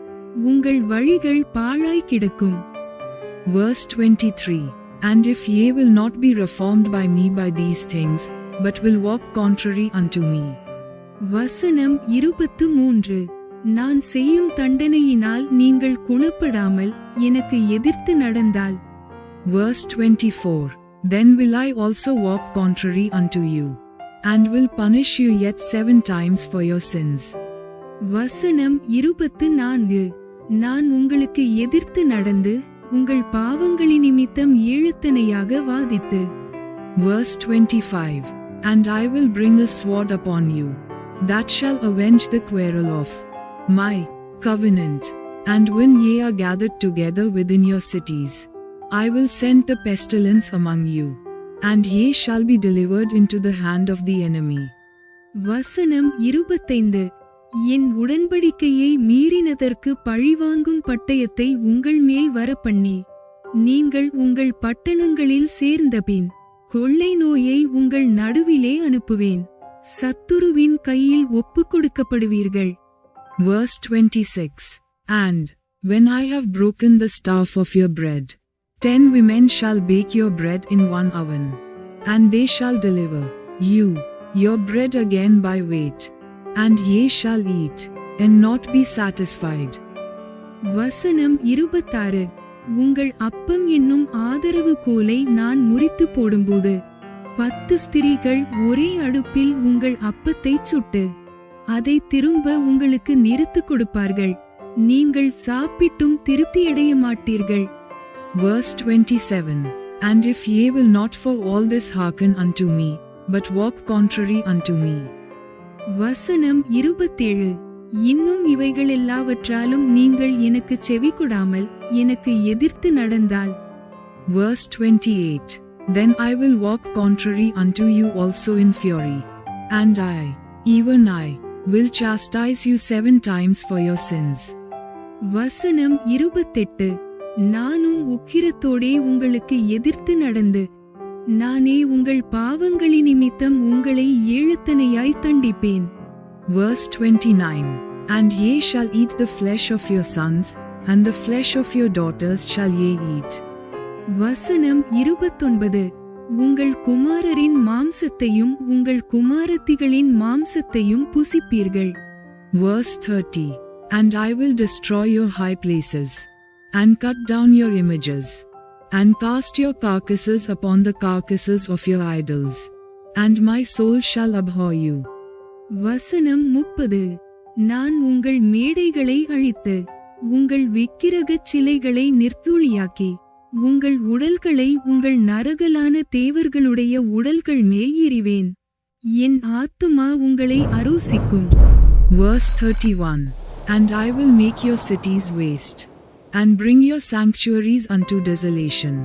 உங்கள் வழிகள் பாழாய் கிடக்கும். Verse 23. And if ye will not be reformed by me by these things, but will walk contrary unto me. வசனம் 23. நான் செய்யும் தண்டனையினால் நீங்கள் குணப்படாமல் எனக்கு எதிர்த்து நடந்தால் Verse 24. Then will I also walk contrary unto you, and will punish you yet 7 times for your sins. வசனம் 24. நான் உங்களுக்கு எதிர்த்து நடந்து உங்கள் பாவங்களின் நிமித்தம் ஏழுத்தனையாக வாதித்து. Verse 25. And I will bring a sword upon you, that shall avenge the quarrel of my covenant. And when ye are gathered together within your cities, I will send the pestilence among you, and ye shall be delivered into the hand of the enemy. வசனம் 25. என் உடன்படிக்கையை மீறினதற்கு பழிவாங்கும் பட்டயத்தை உங்கள் மேல் வரப்பண்ணி, நீங்கள் உங்கள் பட்டணங்களில் சேர்ந்தபின் கொள்ளை நோயை உங்கள் நடுவிலே அனுப்புவேன். சத்துருவின் கையில் ஒப்புக்கொடுக்கப்படுவீர்கள். Verse 26. And when I have broken the staff of your bread, 10 women shall bake your bread in one oven, and they shall deliver you your bread again by weight, and ye shall eat, and not be satisfied. வசனம் 26. உங்கள் அப்பம் என்னும் ஆதரவு கோலை நான் முறித்து போடும்போது 10 ஸ்திரீகள் ஒரே அடுப்பில் உங்கள் அப்பத்தை சுட்டு அதை திரும்ப உங்களுக்கு நிறுத்து கொடுப்பார்கள். நீங்கள் சாப்பிட்டும் திருப்தியடைய மாட்டீர்கள். Verse 27. And if ye will not for all this hearken unto me, but walk contrary unto me. வசனம் 27. இன்னும் இவைகள் எல்லாவற்றாலும் நீங்கள் எனக்கு செவிகொடாமல் எனக்கு எதிர்த்து நடந்தால். Verse 28. Then I will walk contrary unto you also in fury, and I, even I, will chastise you 7 times for your sins. வசனம் 28. நானும் உக்கிரத்தோடே உங்களுக்கு எதிர்த்து நடந்து நானே உங்கள் பாவங்களின் நிமித்தம் உங்களை ஏழுத்தனையாய் தண்டிப்பேன். Verse 29. And ye shall eat the flesh of your sons, and the flesh of your daughters shall ye eat. வசனம் 29. உங்கள் குமாரரின் மாம்சத்தையும் உங்கள் குமாரத்திகளின் மாம்சத்தையும் புசிப்பீர்கள். Verse 30. And I will destroy your high places, and cut down your images, and cast your carcasses upon the carcasses of your idols, and my soul shall abhor you. வசனம் 30. நான் உங்கள் மேடைகளை அழித்து உங்கள் விக்கிரகச் சிலைகளை நிர்த்தூளியாக்கி உங்கள் உடல்களை உங்கள் நரகலான தேவர்களுடைய உடல்கள் மேல் எறிவேன். என் ஆத்துமா உங்களை அரோசிக்கும். Verse 31. And I will make your cities waste, and bring your sanctuaries unto desolation,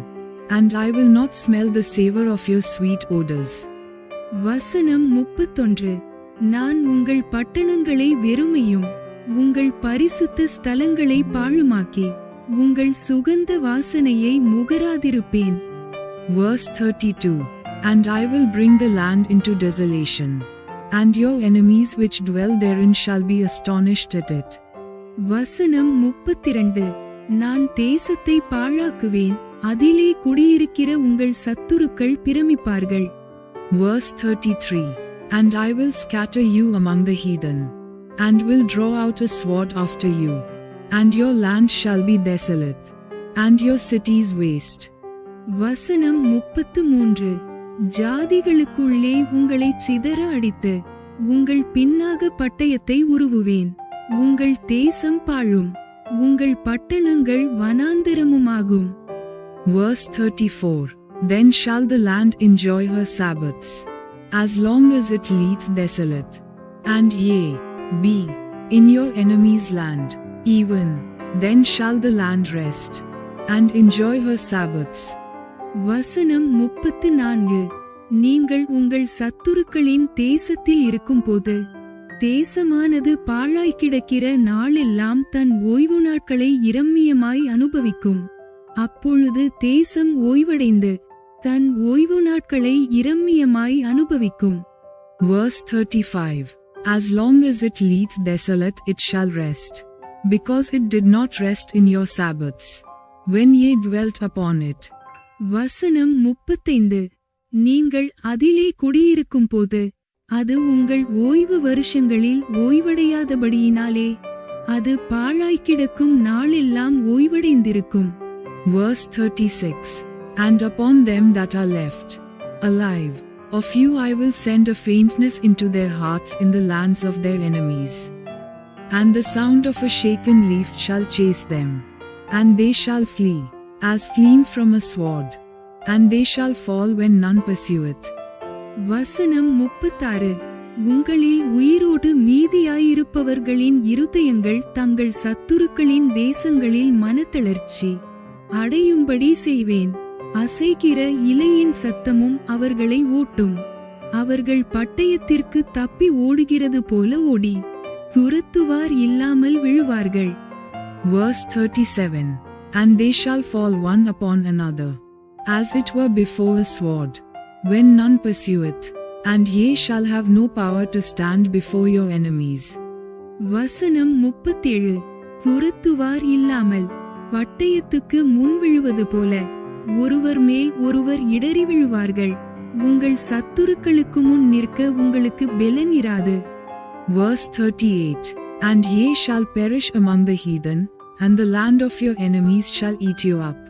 and I will not smell the savor of your sweet odors. வசனம் 31. நான் உங்கள் பட்டணங்களை வெறுமையும் உங்கள் பரிசுத்த ஸ்தலங்களை பாழுமாக்கி உங்கள் சுகந்த வாசனையை முகராதிருப்பேன். Verse 32. And I will bring the land into desolation, and your enemies which dwell therein shall be astonished at it. வசனம் 32. நான் தேசத்தை பாழாக்குவேன், அதிலே குடியிருக்கிற உங்கள் சத்துருக்கள் பிரமிப்பார்கள். Verse 33. And I will scatter you among the heathen, and will draw out a sword after you, and your land shall be desolate, and your cities waste. வசனம் 33. ஜாதிகளுக்குள்ளே உங்களை சிதற அடித்து உங்கள் பின்னாக பட்டயத்தை உருவுவேன். உங்கள் தேசம் பாழும், உங்கள் பட்டணங்கள் வனாந்தரமுமாகும். Verse 34. Then shall the land enjoy her Sabbaths, as long as it lieth desolate, and ye be in your enemy's land, even then shall the land rest, and enjoy her Sabbaths. வசனம் 34. நீங்கள் உங்கள் சத்துருக்களின் தேசத்தில் இருக்கும்போது தேசமானது பாழாய் கிடக்கிற நாளெல்லாம் தன் ஓய்வு நாட்களை இரம்மியமாய் அனுபவிக்கும். அப்பொழுது தேசம் ஓய்வடைந்து தன் ஓய்வு நாட்களை இரம்மியமாய் அனுபவிக்கும். Verse 35. As long as it lieth desolate it shall rest, because it did not rest in your Sabbaths, when ye dwelt upon it. வசனம் 35. நீங்கள் அதிலே குடியிருக்கும்போது அது உங்கள் ஓய்வு வருஷங்களில் ஓய்வடையாதபடியினாலே அது பாழாய் கிடக்கும் நாளெல்லாம் ஓய்வடைந்திருக்கும். Verse 36. and upon them that are left alive of you I will send a faintness into their hearts in the lands of their enemies. And the sound of a shaken leaf shall chase them, and they shall flee, as fleeing from a sword, and they shall fall when none pursueth. வசனம் 36. உங்களில் உயிரோடு மீதியாயிருப்பவர்களின் இருதயங்கள் தங்கள் சத்துருக்களின் தேசங்களில் மனத்தளர்ச்சி அடையும்படி செய்வேன். அசைகிற இலையின் சத்தமும் அவர்களை ஓட்டும். அவர்கள் பட்டயத்திற்கு தப்பி ஓடுகிறது போல ஓடி துரத்துவார் இல்லாமல் விழுவார்கள். Verse 37. And they shall fall one upon another, as it were before a sword, when none pursueth, and ye shall have no power to stand before your enemies. வசனம் 37. துரத்துவார் இல்லாமல் பட்டயத்துக்கு முன் விழுவது போல ஒருவர் மேல் ஒருவர் இடறி விழுவார்கள். உங்கள் சத்துருக்களுக்கு முன் நிற்க உங்களுக்கு பெலன் இராது. Verse 38. And ye shall perish among the heathen, and the land of your enemies shall eat you up.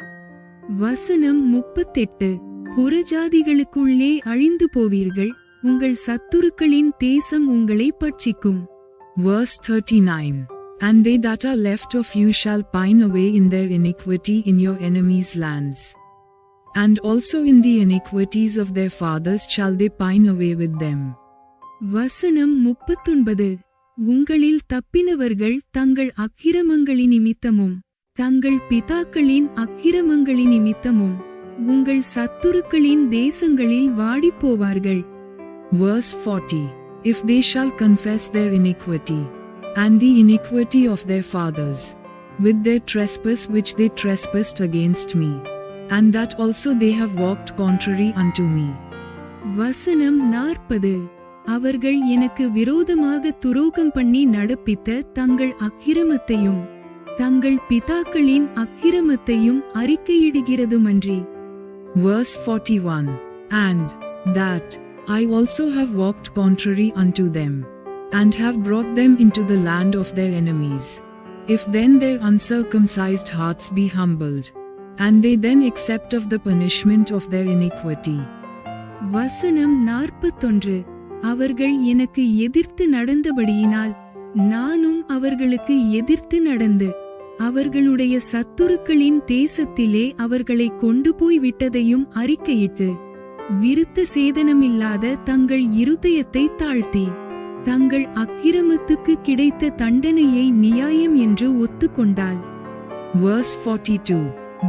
வசனம் 38. புறஜாதிகளுக்குள்ளே அழிந்து போவீர்கள், உங்கள் சத்துருக்களின் தேசம் உங்களை பட்சிக்கும். Verse 39. And they that are left of you shall pine away in their iniquity in your enemies' lands. And also in the iniquities of their fathers shall they pine away with them. வசனம் 39. உங்களில் தப்பினவர்கள் தங்கள் அக்கிரமங்களின் நிமித்தமும் தங்கள் பிதாக்களின் அக்கிரமங்களின் நிமித்தமும் உங்கள் சத்துருக்களின் தேசங்களில் வாடிப்போவார்கள். Verse 40. If they shall confess their iniquity, and the iniquity of their fathers, with their trespass which they trespassed against me, and that also they have walked contrary unto me. வசனம் 40. அவர்கள் எனக்கு விரோதமாக துரோகம் பண்ணி நடப்பித்த தங்கள் அக்கிரமத்தையும் தங்கள் பிதாக்களின் அக்கிரமத்தையும் அறிக்கையிடுகிறதுமன்றி. Verse 41. And that I also have walked contrary unto them, and have brought them into the land of their enemies. If then their uncircumcised hearts be humbled, and they then accept of the punishment of their iniquity. வசனம் 41. அவர்கள் எனக்கு எதிர்த்து நடந்தபடியினால் நானும் அவர்களுக்கு எதிர்த்து நடந்து அவர்களுடைய சத்துருக்களின் தேசத்திலே அவர்களை கொண்டு போய் விட்டதையும் அறிக்கையிட்டு விருத்த சேதனமில்லாத தங்கள் இருதயத்தை தாழ்த்தி தங்கள் அக்கிரமத்துக்கு கிடைத்த தண்டனையை நியாயம் என்று ஒத்துக்கொண்டாள். Verse 42.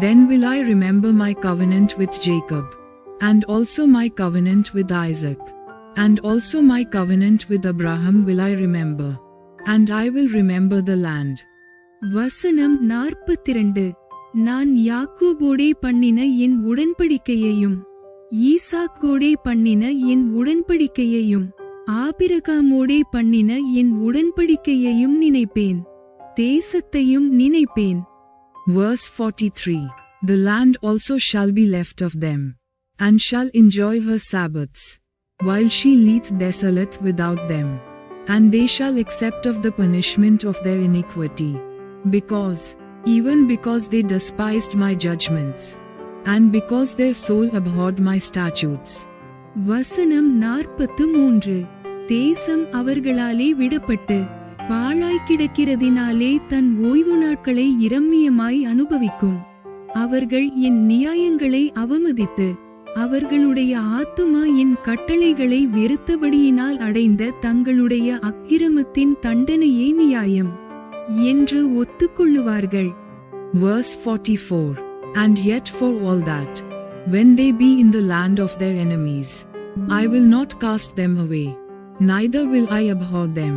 Then will I remember my covenant with Jacob, and also my covenant with Isaac, and also my covenant with Abraham will I remember, and I will remember the land. வசனம் 42. நான் யாக்கோபோடே பண்ணின என் உடன்படிக்கையையும் ஈசாக்கோடே பண்ணின என் உடன்படிக்கையையும் ஆபிரகாமோடே பண்ணின என் உடன்படிக்கையையும் நினைப்பேன், தேசத்தையும் நினைப்பேன். Verse 43. The land also shall be left of them, and shall enjoy her Sabbaths, while she leath desolate without them, and they shall accept of the punishment of their iniquity, even because they despised my judgments, and because their soul abhorred my statutes. வசனம் 43. தேசம் அவர்களாலே விடப்பட்டு பாழாய் கிடக்கிறதினாலே தன் ஓய்வு நாட்களை இரம்மியமாய் அனுபவிக்கும். அவர்கள் என் நியாயங்களை அவமதித்து அவர்களுடைய ஆத்துமா என் கட்டளைகளை வெறுத்தபடியினால் அடைந்த தங்களுடைய அக்கிரமத்தின் தண்டனையே நியாயம் என்று ஒத்துக்கொள்ளுவார்கள். Verse 44. And yet for all that, when they be in the land of their enemies, I will not cast them away, neither will I abhor them,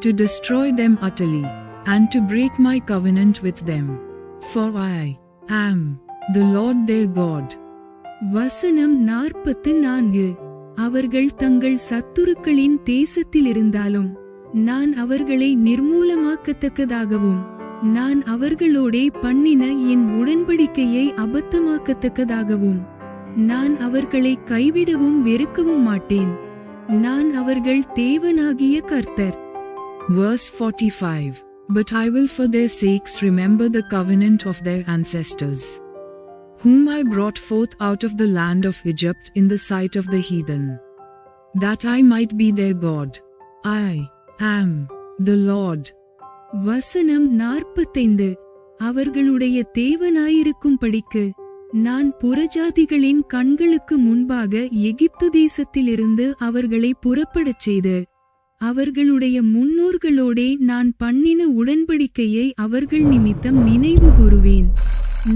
to destroy them utterly, and to break my covenant with them. For I am the Lord their God. வசனம் 44. அவர்கள் தங்கள் சத்துருக்களின் தேசத்திலிருந்தாலும் நான் அவர்களை நிர்மூலமாக்கத்தக்கதாகவும் நான் அவர்களோடே பண்ணின என் உடன்படிக்கையை அபத்தமாக்கத்தக்கதாகவும் நான் அவர்களை கைவிடவும் வெறுக்கவும் மாட்டேன். நான் அவர்கள் தேவனாகிய கர்த்தர். Verse 45. But I will for their sakes remember the covenant of their ancestors, whom I brought forth out of the land of Egypt in the sight of the heathen, that I might be their God. I am the Lord. வசனம் 45. அவர்களுடைய தேவனாயிருக்கும்படிக்கு நான் புறஜாதிகளின் கண்களுக்கு முன்பாக எகிப்து தேசத்திலிருந்து அவர்களை புறப்படச் செய்து அவர்களுடைய முன்னோர்களோடே நான் பண்ணின உடன்படிக்கையை அவர்கள் நிமித்தம் நினைவு கூறுவேன்.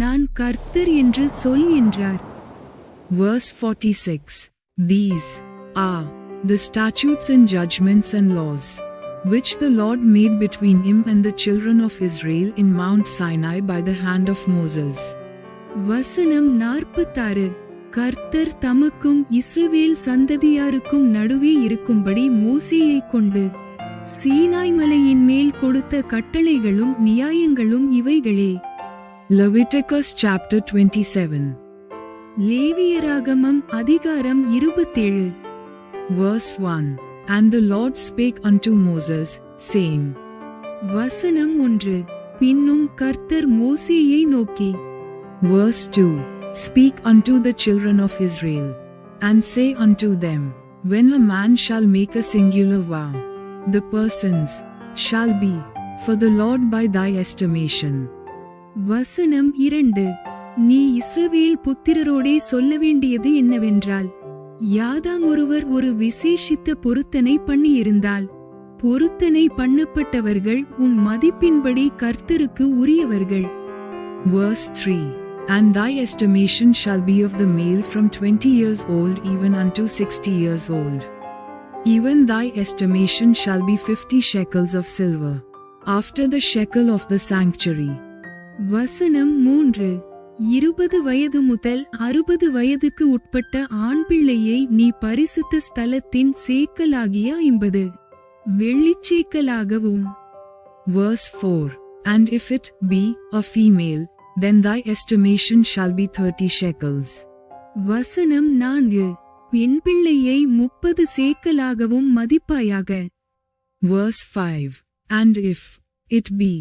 நான் கர்த்தர் என்று சொல் என்றார். Verse 46. These are the statutes and judgments and laws, which the Lord made between him and the children of Israel in Mount Sinai by the hand of Moses. வசனம் 46. கர்த்தர் தமக்கும் இஸ்ரவேல் சந்ததியாருக்கும் நடுவே இருக்கும்படி மோசேயைக் கொண்டு சீனாய் மலையின் மேல் கொடுத்த கட்டளைகளும் நியாயங்களும் இவைகளே. Leviticus chapter 27. லேவியராகமம் அதிகாரம் 27. Verse 1. And the Lord spake unto Moses, saying. வசனம் 1. பின்னும் கர்த்தர் மோசேயை நோக்கி. Verse 2. Speak unto the children of Israel, and say unto them, when a man shall make a singular vow, the persons shall be for the Lord by thy estimation. வசனம் 2. நீ இஸ்ரவேல் புத்திரரோடே சொல்ல வேண்டியது என்னவென்றால், யாதாம் ஒருவர் ஒரு விசேஷித்த பொருத்தனை பண்ணியிருந்தால், பொருத்தனை பண்ணப்பட்டவர்கள் உன் மதிப்பின்படி கர்த்தருக்கு உரியவர்கள். Verse 3. And thy estimation shall be of the male from 20 years old even unto 60 years old. Even thy estimation shall be 50 shekels of silver, after the shekel of the sanctuary. வசனம் 3. 20 வயது முதல் 60 வயதுக்கு உட்பட்ட ஆண் பிள்ளையை நீ பரிசுத்த ஸ்தலத்தின் சேக்கலாகிய 50 வெள்ளிச்சேக்கலாகவும். Verse 4. And if it be a female, then thy estimation shall be 30 shekels. வசனம் 4. பெண் பிள்ளையை 30 சேக்கலாகவும் மதிப்பாயாக. Verse 5. And if it be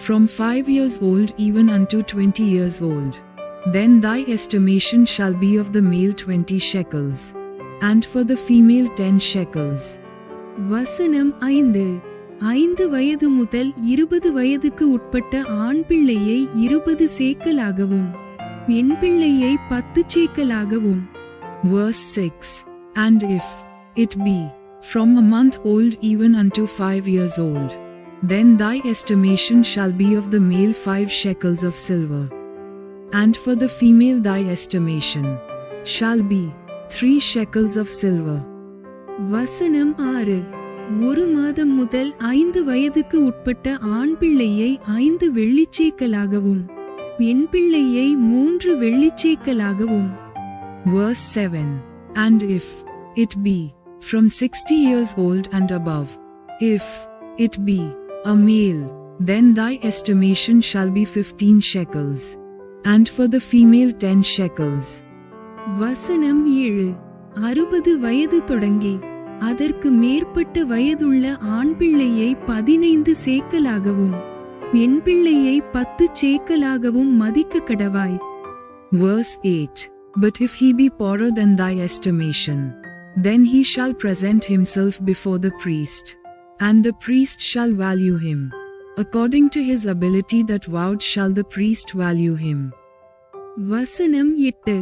from 5 years old even unto 20 years old, then thy estimation shall be of the male 20 shekels, and for the female 10 shekels. வசனம் 5. 5 வயது முதல் 20 வயதுக்கு உட்பட்ட ஆண் பிள்ளையை 20 சேக்கலாகவும் பெண் பிள்ளையை 10 சேக்கலாகவும். Verse 6. And if it be from a month old even unto 5 years old, then thy estimation shall be of the male 5 shekels of silver, and for the female thy estimation shall be 3 shekels of silver. வசனம் 6. 1 மாதம் முதல் 5 வயதுக்கு உட்பட்ட ஆண் பிள்ளையை 5 வெள்ளிச்சேக்கலாகவும் பெண் பிள்ளையை 3 வெள்ளிச்சேக்கலாகவும். Verse 7. And if it be from 60 years old and above, if it be a male, then thy estimation shall be 15 shekels, and for the female 10 shekels. வசனம் 7. 60 வயது தொடங்கி அதற்கு மேற்பட்ட வயதுள்ள ஆண் பிள்ளையை 15 சேக்கலாகவும் பெண் பிள்ளையை 10 சேக்கலாகவும் மதிக்க கடவாய். Verse 8. But if he be poorer than thy estimation, then he shall present himself before the priest, and the priest shall value him. According to his ability that vowed shall the priest value him. வசனம் 8.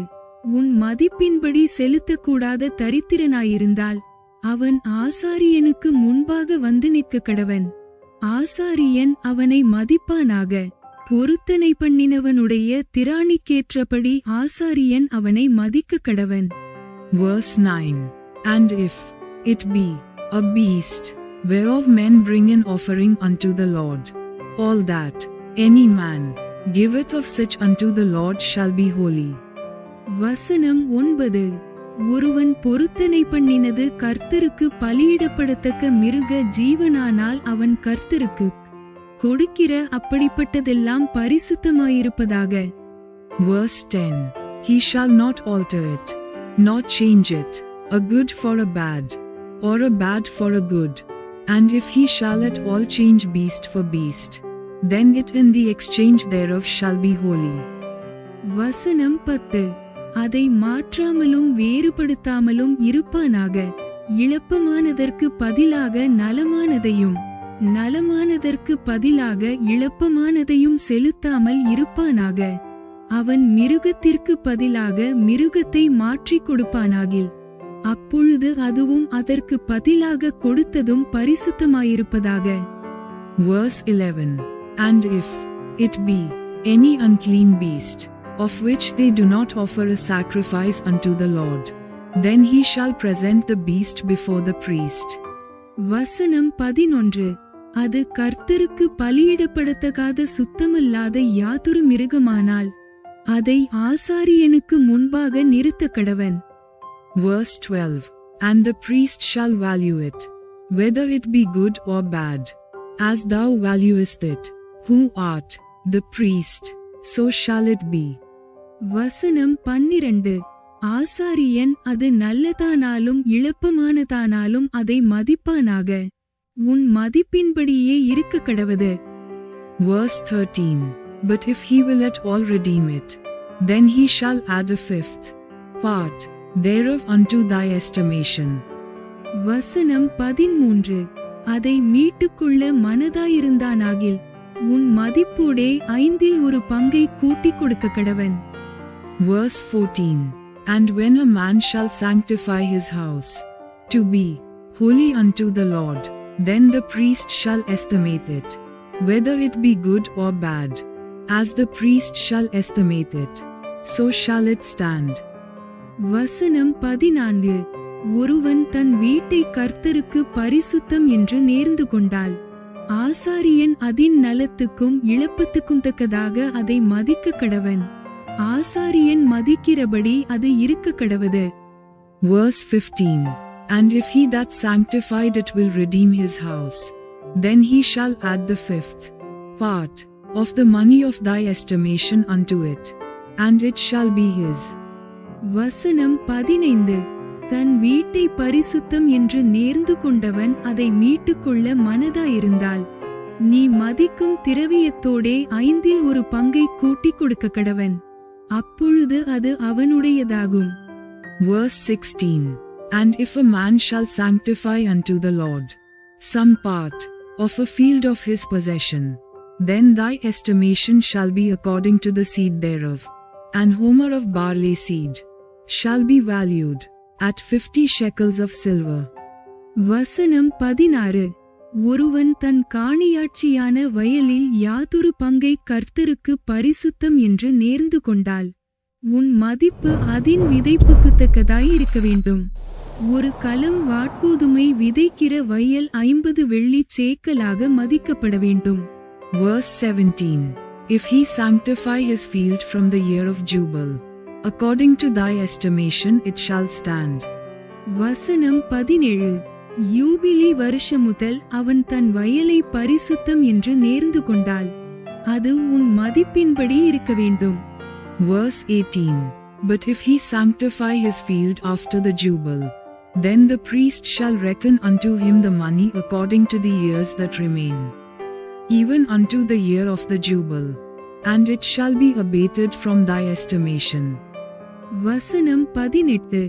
உன் மதிப்பின்படி செலுத்தக்கூடாத தரித்திரனாயிருந்தால் அவன் ஆசாரியனுக்கு முன்பாக வந்து நிற்க கடவன். ஆசாரியன் அவனை மதிப்பானாக. பொருத்தனை பண்ணினவனுடைய திராணிக்கேற்றபடி ஆசாரியன் அவனை மதிக்க கடவன். Verse 9. And if it be a beast, whereof men bring an offering unto the Lord, all that any man giveth of such unto the Lord shall be holy. வசனம் 9. ஒருவன் பொருத்தனை பண்ணினது கர்த்தருக்கு பலியிடப்படத்தக்க மிருக ஜீவனானால் அவன் கர்த்தருக்கு கொடுக்கிற அப்படிப்பட்டதெல்லாம் பரிசுத்தமாயிருப்பதாக. Verse 10. He shall not alter it, nor change it, a good for a bad, or a bad for a good. And if he shall at all change beast for beast, then it in the exchange thereof shall be holy. வசனம் 10. அதை மாற்றாமலும் வேறுபடுத்தாமலும் இருப்பானாக. இழப்பமானதற்கு பதிலாக நலமானதையும் நலமானதற்கு பதிலாக இழப்பமானதையும் செலுத்தாமல் இருப்பானாக. அவன் மிருகத்திற்கு பதிலாக மிருகத்தை மாற்றிக் கொடுப்பானாகில் அப்பொழுது அதுவும் அதற்கு பதிலாக கொடுத்ததும் பரிசுத்தமாயிருப்பதாக. Verse 11. And if it be any unclean beast, of which they do not offer a sacrifice unto the Lord, then he shall present the beast before the priest. வசனம் 11. அது கர்த்தருக்கு பலியிடப்படத்தகாத சுத்தமல்லாத யாதொரு மிருகமானால் அதை ஆசாரியனுக்கு முன்பாக நிறுத்தக்கடவன். Verse 12. And the priest shall value it, whether it be good or bad, as thou valuest it, who art the priest, so shall it be. வசனம் 12. ஆசாரியன் அது நல்லதானாலும் இழப்பமானதானாலும் அதை மதிப்பானாக. உன் மதிப்பின்படியே இருக்க கடவது. Verse 13. But if he will at all redeem it, then he shall add a fifth part thereof unto thy estimation. வசனம் 13. அதை மீட்டுக்கொள்ள மனதாயிருந்தானாகில் உன் மதிப்போடே 1/5 கூட்டிக் கொடுக்க கடவன். Verse 14. And when a man shall sanctify his house to be holy unto the Lord, then the priest shall estimate it, whether it be good or bad, as the priest shall estimate it, so shall it stand. வசனம் 14. ஒருவன் தன் வீட்டை கர்த்தருக்கு பரிசுத்தம் என்று நேர்ந்து கொண்டால் ஆசாரியன் அதின் நலத்துக்கும் இழப்பத்துக்கும் தக்கதாக அதை மதிக்க கடவன். ஆசாரியன் மதிக்கிறபடி அது இருக்க கடவது. Verse 15. And if he that sanctified it will redeem his house, then he shall add the fifth part of the money of thy estimation unto it, and it shall be his. வசனம் 15. தன் வீட்டை பரிசுத்தம் என்று நேர்ந்து கொண்டவன் அதை மீட்டுக்கொள்ள மனதாயிருந்தால் நீ மதிக்கும் திரவியத்தோடே 1/5 கூட்டிக் கொடுக்க கடவன். அப்பொழுது அது அவனுடையதாகும். Verse 16. And if a man shall sanctify unto the Lord some part of a field of his possession, then thy estimation shall be according to the seed thereof. An homer of barley seed shall be valued at 50 shekels of silver. வசனம் 16. ஒருவன் தன் காணியாட்சியான வயலில் யாதொரு பங்கை கர்த்தருக்கு பரிசுத்தம் என்று நேர்ந்து கொண்டால் உன் மதிப்பு அதின் விதைப்புக்குத்தக்கதாய் இருக்க வேண்டும். ஒரு கலம் வாட்கோதுமை விதைக்கிற வயல் 50 வெள்ளிச் சேக்கலாக மதிக்கப்பட வேண்டும். Verse 17. If he sanctify his field from the year of Jubile, according to thy estimation it shall stand. வசனம் 17. யூபிலி வருஷம் முதல் அவன் தன் வயலை பரிசுத்தம் என்று நேர்ந்து கொண்டால் அது உன் மதிப்பின்படி இருக்க வேண்டும். Verse 18. But if he sanctify his field after the Jubile, then the priest shall reckon unto him the money according to the years that remain, even unto the year of the Jubile, and it shall be abated from thy estimation. வசனம் 18.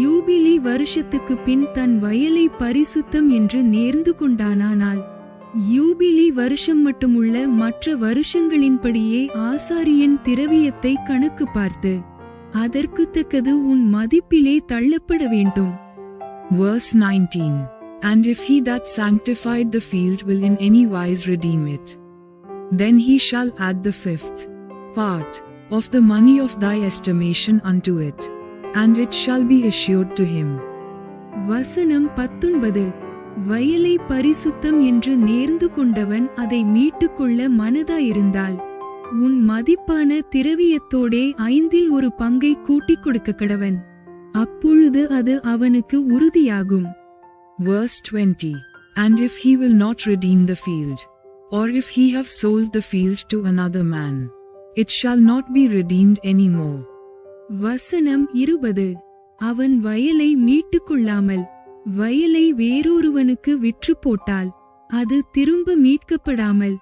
யூபிலி வருஷத்துக்கு பின் தன் வயலை பரிசுத்தம் என்று நேர்ந்து கொண்டானால் யூபிலி வருஷம் மட்டுமுள்ள மற்ற வருஷங்களின்படியே ஆசாரியன் திரவியத்தை கணக்கு பார்த்து அதற்கு தக்கது உன் மதிப்பிலே தள்ளப்பட வேண்டும். Verse 19. And if he that sanctified the field will in any wise redeem it, then he shall add the fifth part of the money of thy estimation unto it, and it shall be assured to him. வசனம் 19. வயலை பரிசுத்தம் என்று நேர்ந்து கொண்டவன் அதை மீட்டுக்கொள்ள மனதாயிருந்தால் உன் மதிப்பான திரவியத்தோடே 1/5 கூட்டிக் கொடுக்க கடவன். அப்பொழுது அது அவனுக்கு உறுதியாகும். Verse 20. And if he will not redeem the field, or if he have sold the field to another man, it shall not be redeemed any more. வசனம் 20. அவன் வயலை மீட்டுக்கொள்ளாமல் வயலை வேறொருவனுக்கு விற்று போட்டால் அது திரும்ப மீட்கப்படாமல்.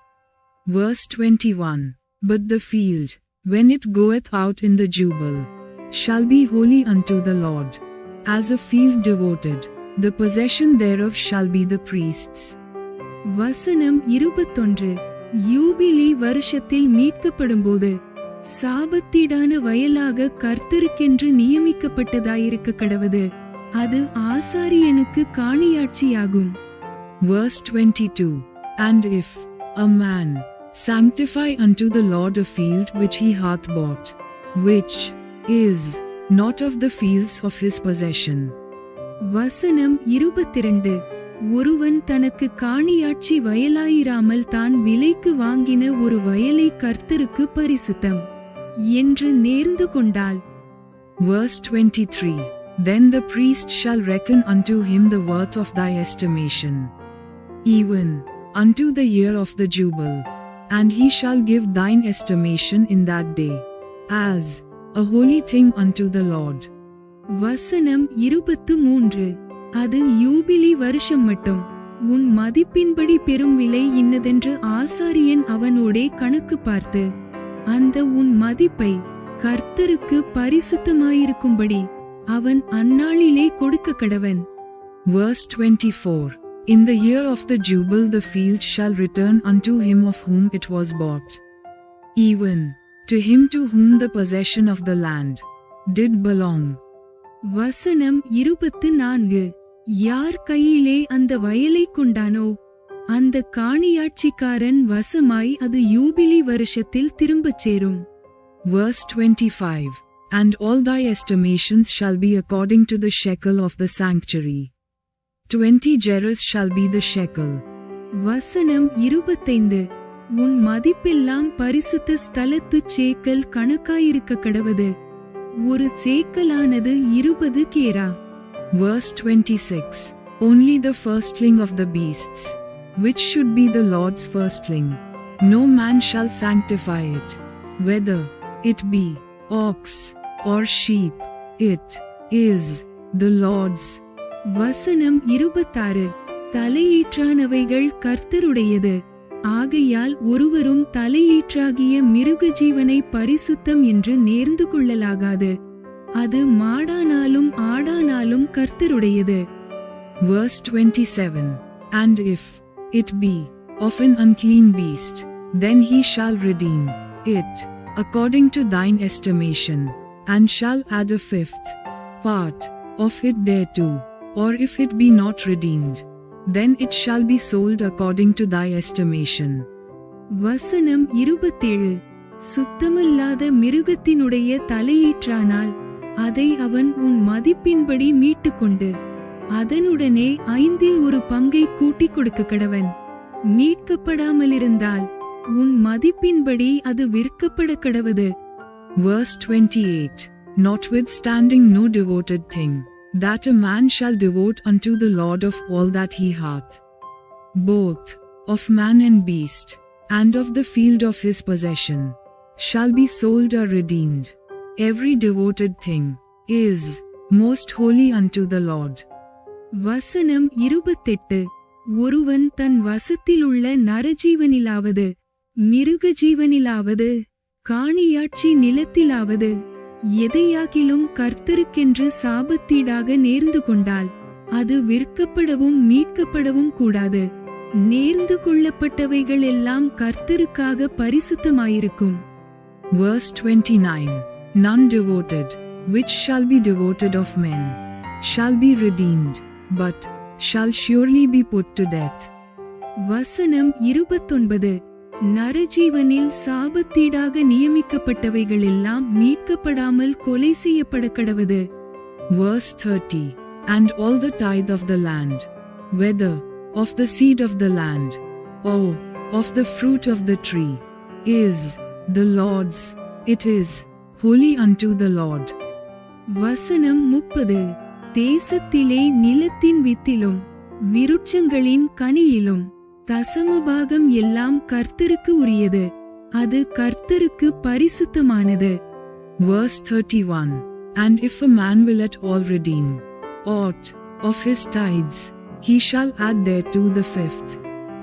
Verse 21. But the field when it goeth out in the jubile, shall be holy unto the Lord. As a field devoted, the possession thereof shall be the priests. வசனம் 21. யூபிலி வருஷத்தில் மீட்கப்படும்போது சாபத்தீடான வயலாக கர்த்தருக்கென்று நியமிக்கப்பட்டதாயிருக்க கடவது. அது ஆசாரியனுக்கு காணியாட்சியாகும். Verse 22. And if a man sanctify unto the Lord a field which he hath bought, which is not of the fields of his possession. வசனம் 22. ஒருவன் தனக்கு காணியாட்சி வயலாயிராமல் தான் விலைக்கு வாங்கின ஒரு வயலை கர்த்தருக்கு பரிசுத்தம் என்று நேர்ந்து கொண்டால். Verse 23. Then the priest shall reckon unto him the worth of thy estimation, even unto the year of the jubile, and he shall give thine estimation in that day, as a holy thing unto the Lord. வசனம் 23. அது யூபிலி வருஷம் மட்டும் உன் மதிப்பின்படி பெரும் விலை இன்னதென்று ஆசாரியன் அவனோடே கணக்கு பார்த்து அந்த உன் மதிப்பை கர்த்தருக்கு பரிசுத்தமாயிருக்கும்படி அவன் அந்நாளிலே கொடுக்க கடவன். Verse 24. In the year of the jubile the field shall return unto him of whom it was bought, even to him to whom the possession of the land did belong. வசனம் 24. யார் கையிலே அந்த வயலை கொண்டானோ அந்த காணியாட்சிக்காரன் வசமாய் அது யூபிலி வருஷத்தில் திரும்பச் சேரும். Verse 25. And all thy estimations shall be according to the shekel of the sanctuary. 20 gerahs shall be the shekel. வசனம் 25. உன் மதிப்பெல்லாம் பரிசுத்த ஸ்தலத்து சேக்கல் கணக்காயிருக்க கடவது. ஒரு சேக்கலானது 20 கேரா. Verse 26. Only the firstling of the beasts, which should be the Lord's firstling, no man shall sanctify it, whether it be ox or sheep, it is the Lord's. வசனம் 26. தலையீற்றானவைகள் கர்த்தருடையது. ஆகையால் ஒருவரும் தலையீற்றாகிய மிருக ஜீவனை பரிசுத்தம் என்று நேர்ந்து கொள்ளலாகாது. அது மாடானாலும் ஆடானாலும் கர்த்தருடையது. Verse 27. And if it be of an unclean beast, then he shall redeem it according to thine estimation, and shall add a fifth part of it thereto. Or if it be not redeemed, then it shall be sold according to thy estimation. வசனம் 27. சுத்தமல்லாத மிருகத்தினுடைய தலையீற்றானால் அதை அவன் உன் மதிப்பின்படி மீட்டுக்கொண்டு அதனுடனே 1/5 பங்கை கூட்டிக் கொடுக்க கடவன். மீட்கப்படாமலிருந்தால் உன் மதிப்பின்படி அது விற்கப்பட கடவது. Verse 28. Notwithstanding no devoted thing, that a man shall devote unto the Lord of all that he hath, both of man and beast, and of the field of his possession, shall be sold or redeemed. Every devoted thing is most holy unto the Lord. வசனம் 28. ஒருவன் தன் வசத்திலுள்ள நரஜீவனிலாவது மிருக ஜீவனிலாவது காணியாட்சி நிலத்திலாவது எதையாகிலும் கர்த்தருக்கென்று சாபத்தீடாக நேர்ந்து கொண்டால் அது விற்கப்படவும் மீட்கப்படவும் கூடாது. நேர்ந்து கொள்ளப்பட்டவைகள் எல்லாம் கர்த்தருக்காக பரிசுத்தமாயிருக்கும். Verse 29. None devoted, which shall be devoted of men, shall be redeemed, but shall surely be put to death. வசனம் 29. நரஜீவனில் சாபத்தீடாக நியமிக்கப்பட்டவைகள் எல்லாம் மீட்கப்படாமல் கொலை செய்யப்பட கடவது. Verse 30. And all the tithe of the land, whether of the seed of the land, or of the fruit of the tree, is the Lord's, it is holy unto the Lord. வசனம் 30. தேசத்திலே நிலத்தின் வித்திலும் விருட்சங்களின் கனியிலும் தசமபாகம் எல்லாம் கர்த்தருக்கு உரியது. அது கர்த்தருக்கு பரிசுத்தமானது. Verse 31. And if a man will at all redeem aught of his tithes, he shall add thereto the 5th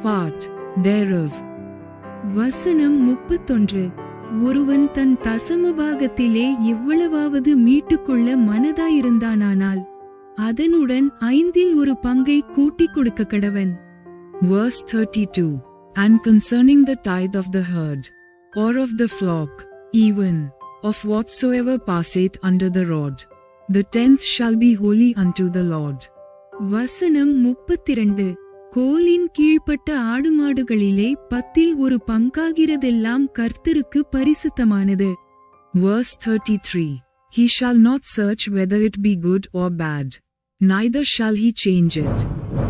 part thereof. வசனம் 31. ஒருவன் தன் தசமபாகத்திலே எவ்வளவாவது மீட்டுக்கொள்ள மனதாயிருந்தானால் அதனுடன் 1/5 கூட்டிக் கொடுக்க கடவன். Verse 32. And concerning the tithe of the herd, or of the flock, even of whatsoever passeth under the rod, the 10th shall be holy unto the Lord. வசனம் 32. கோலின் கீழ்ப்பட்ட ஆடுமாடுகளிலே 10 பங்காகிறதெல்லாம் கர்த்தருக்கு பரிசுத்தமானது. Verse 33. He shall not search whether it be good or bad, neither shall he change it.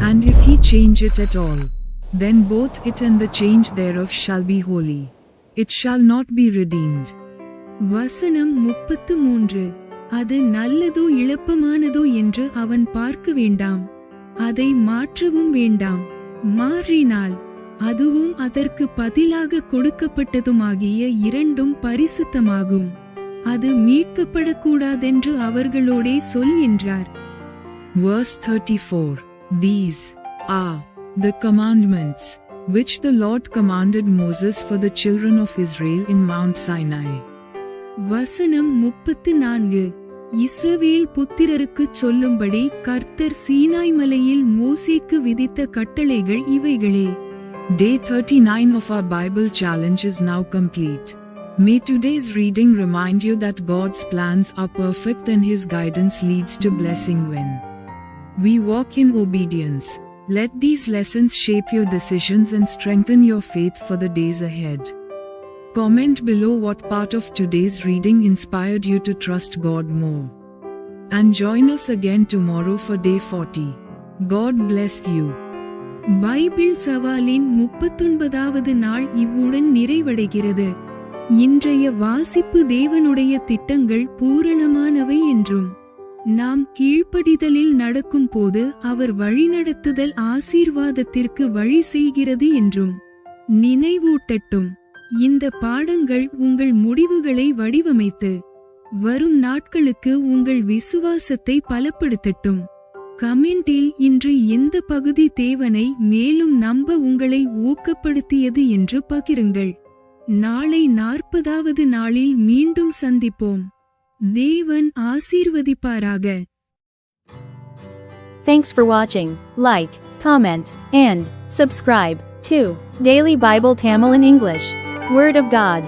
And if he change it at all, then both it and the change thereof shall be holy. It shall not be redeemed. வசனம் 33. அது நல்லதோ இளப்பமானதோ என்று அவன் பார்க்க வேண்டாம், அதை மாற்றவும் வேண்டாம். மாறினால் அதுவும் அதற்கு பதிலாக கொடுக்கப்பட்டதுமாகிய இரண்டும் பரிசுத்தமாகும். அது மீட்கப்படக்கூடாதென்று அவர்களோடே சொல் என்றார். Verse 34. These are the commandments which the Lord commanded Moses for the children of Israel in Mount Sinai. வசனம் 34. இஸ்ரவேல் புத்திரருக்குச் சொல்லும்படி கர்த்தர் சீனாய் மலையில் மோசேக்கு விதித்த கட்டளைகள் இவைகளே. Day 39 of our Bible challenge is now complete. May today's reading remind you that God's plans are perfect and His guidance leads to blessing when we walk in obedience. Let these lessons shape your decisions and strengthen your faith for the days ahead. Comment below what part of today's reading inspired you to trust God more. And join us again tomorrow for day 40. God bless you. Bible சவாலின் 39வது நாள் இவ்வுடன் நிறைவடைகிறது. இன்றைய வாசிப்பு தேவனுடைய திட்டங்கள் பூரணமானவை என்றும், நாம் கீழ்ப்படிதலில் நடக்கும் போது அவர் வழிநடத்துதல் ஆசீர்வாதத்திற்கு வழி செய்கிறது என்றும் நினைவூட்டட்டும். இந்த பாடங்கள் உங்கள் முடிவுகளை வடிவமைத்து வரும் நாட்களுக்கு உங்கள் விசுவாசத்தை பலப்படுத்தட்டும். கமெண்டில் இன்று எந்த பகுதி தேவனை மேலும் நம்ப உங்களை ஊக்கப்படுத்தியது என்று பகிருங்கள். நாளை 40வது நாளில் மீண்டும் சந்திப்போம். தேவன் ஆசீர்வதிப்பாராக. Thanks for watching. Like, comment, and subscribe to Daily Bible Tamil in English. Word of God.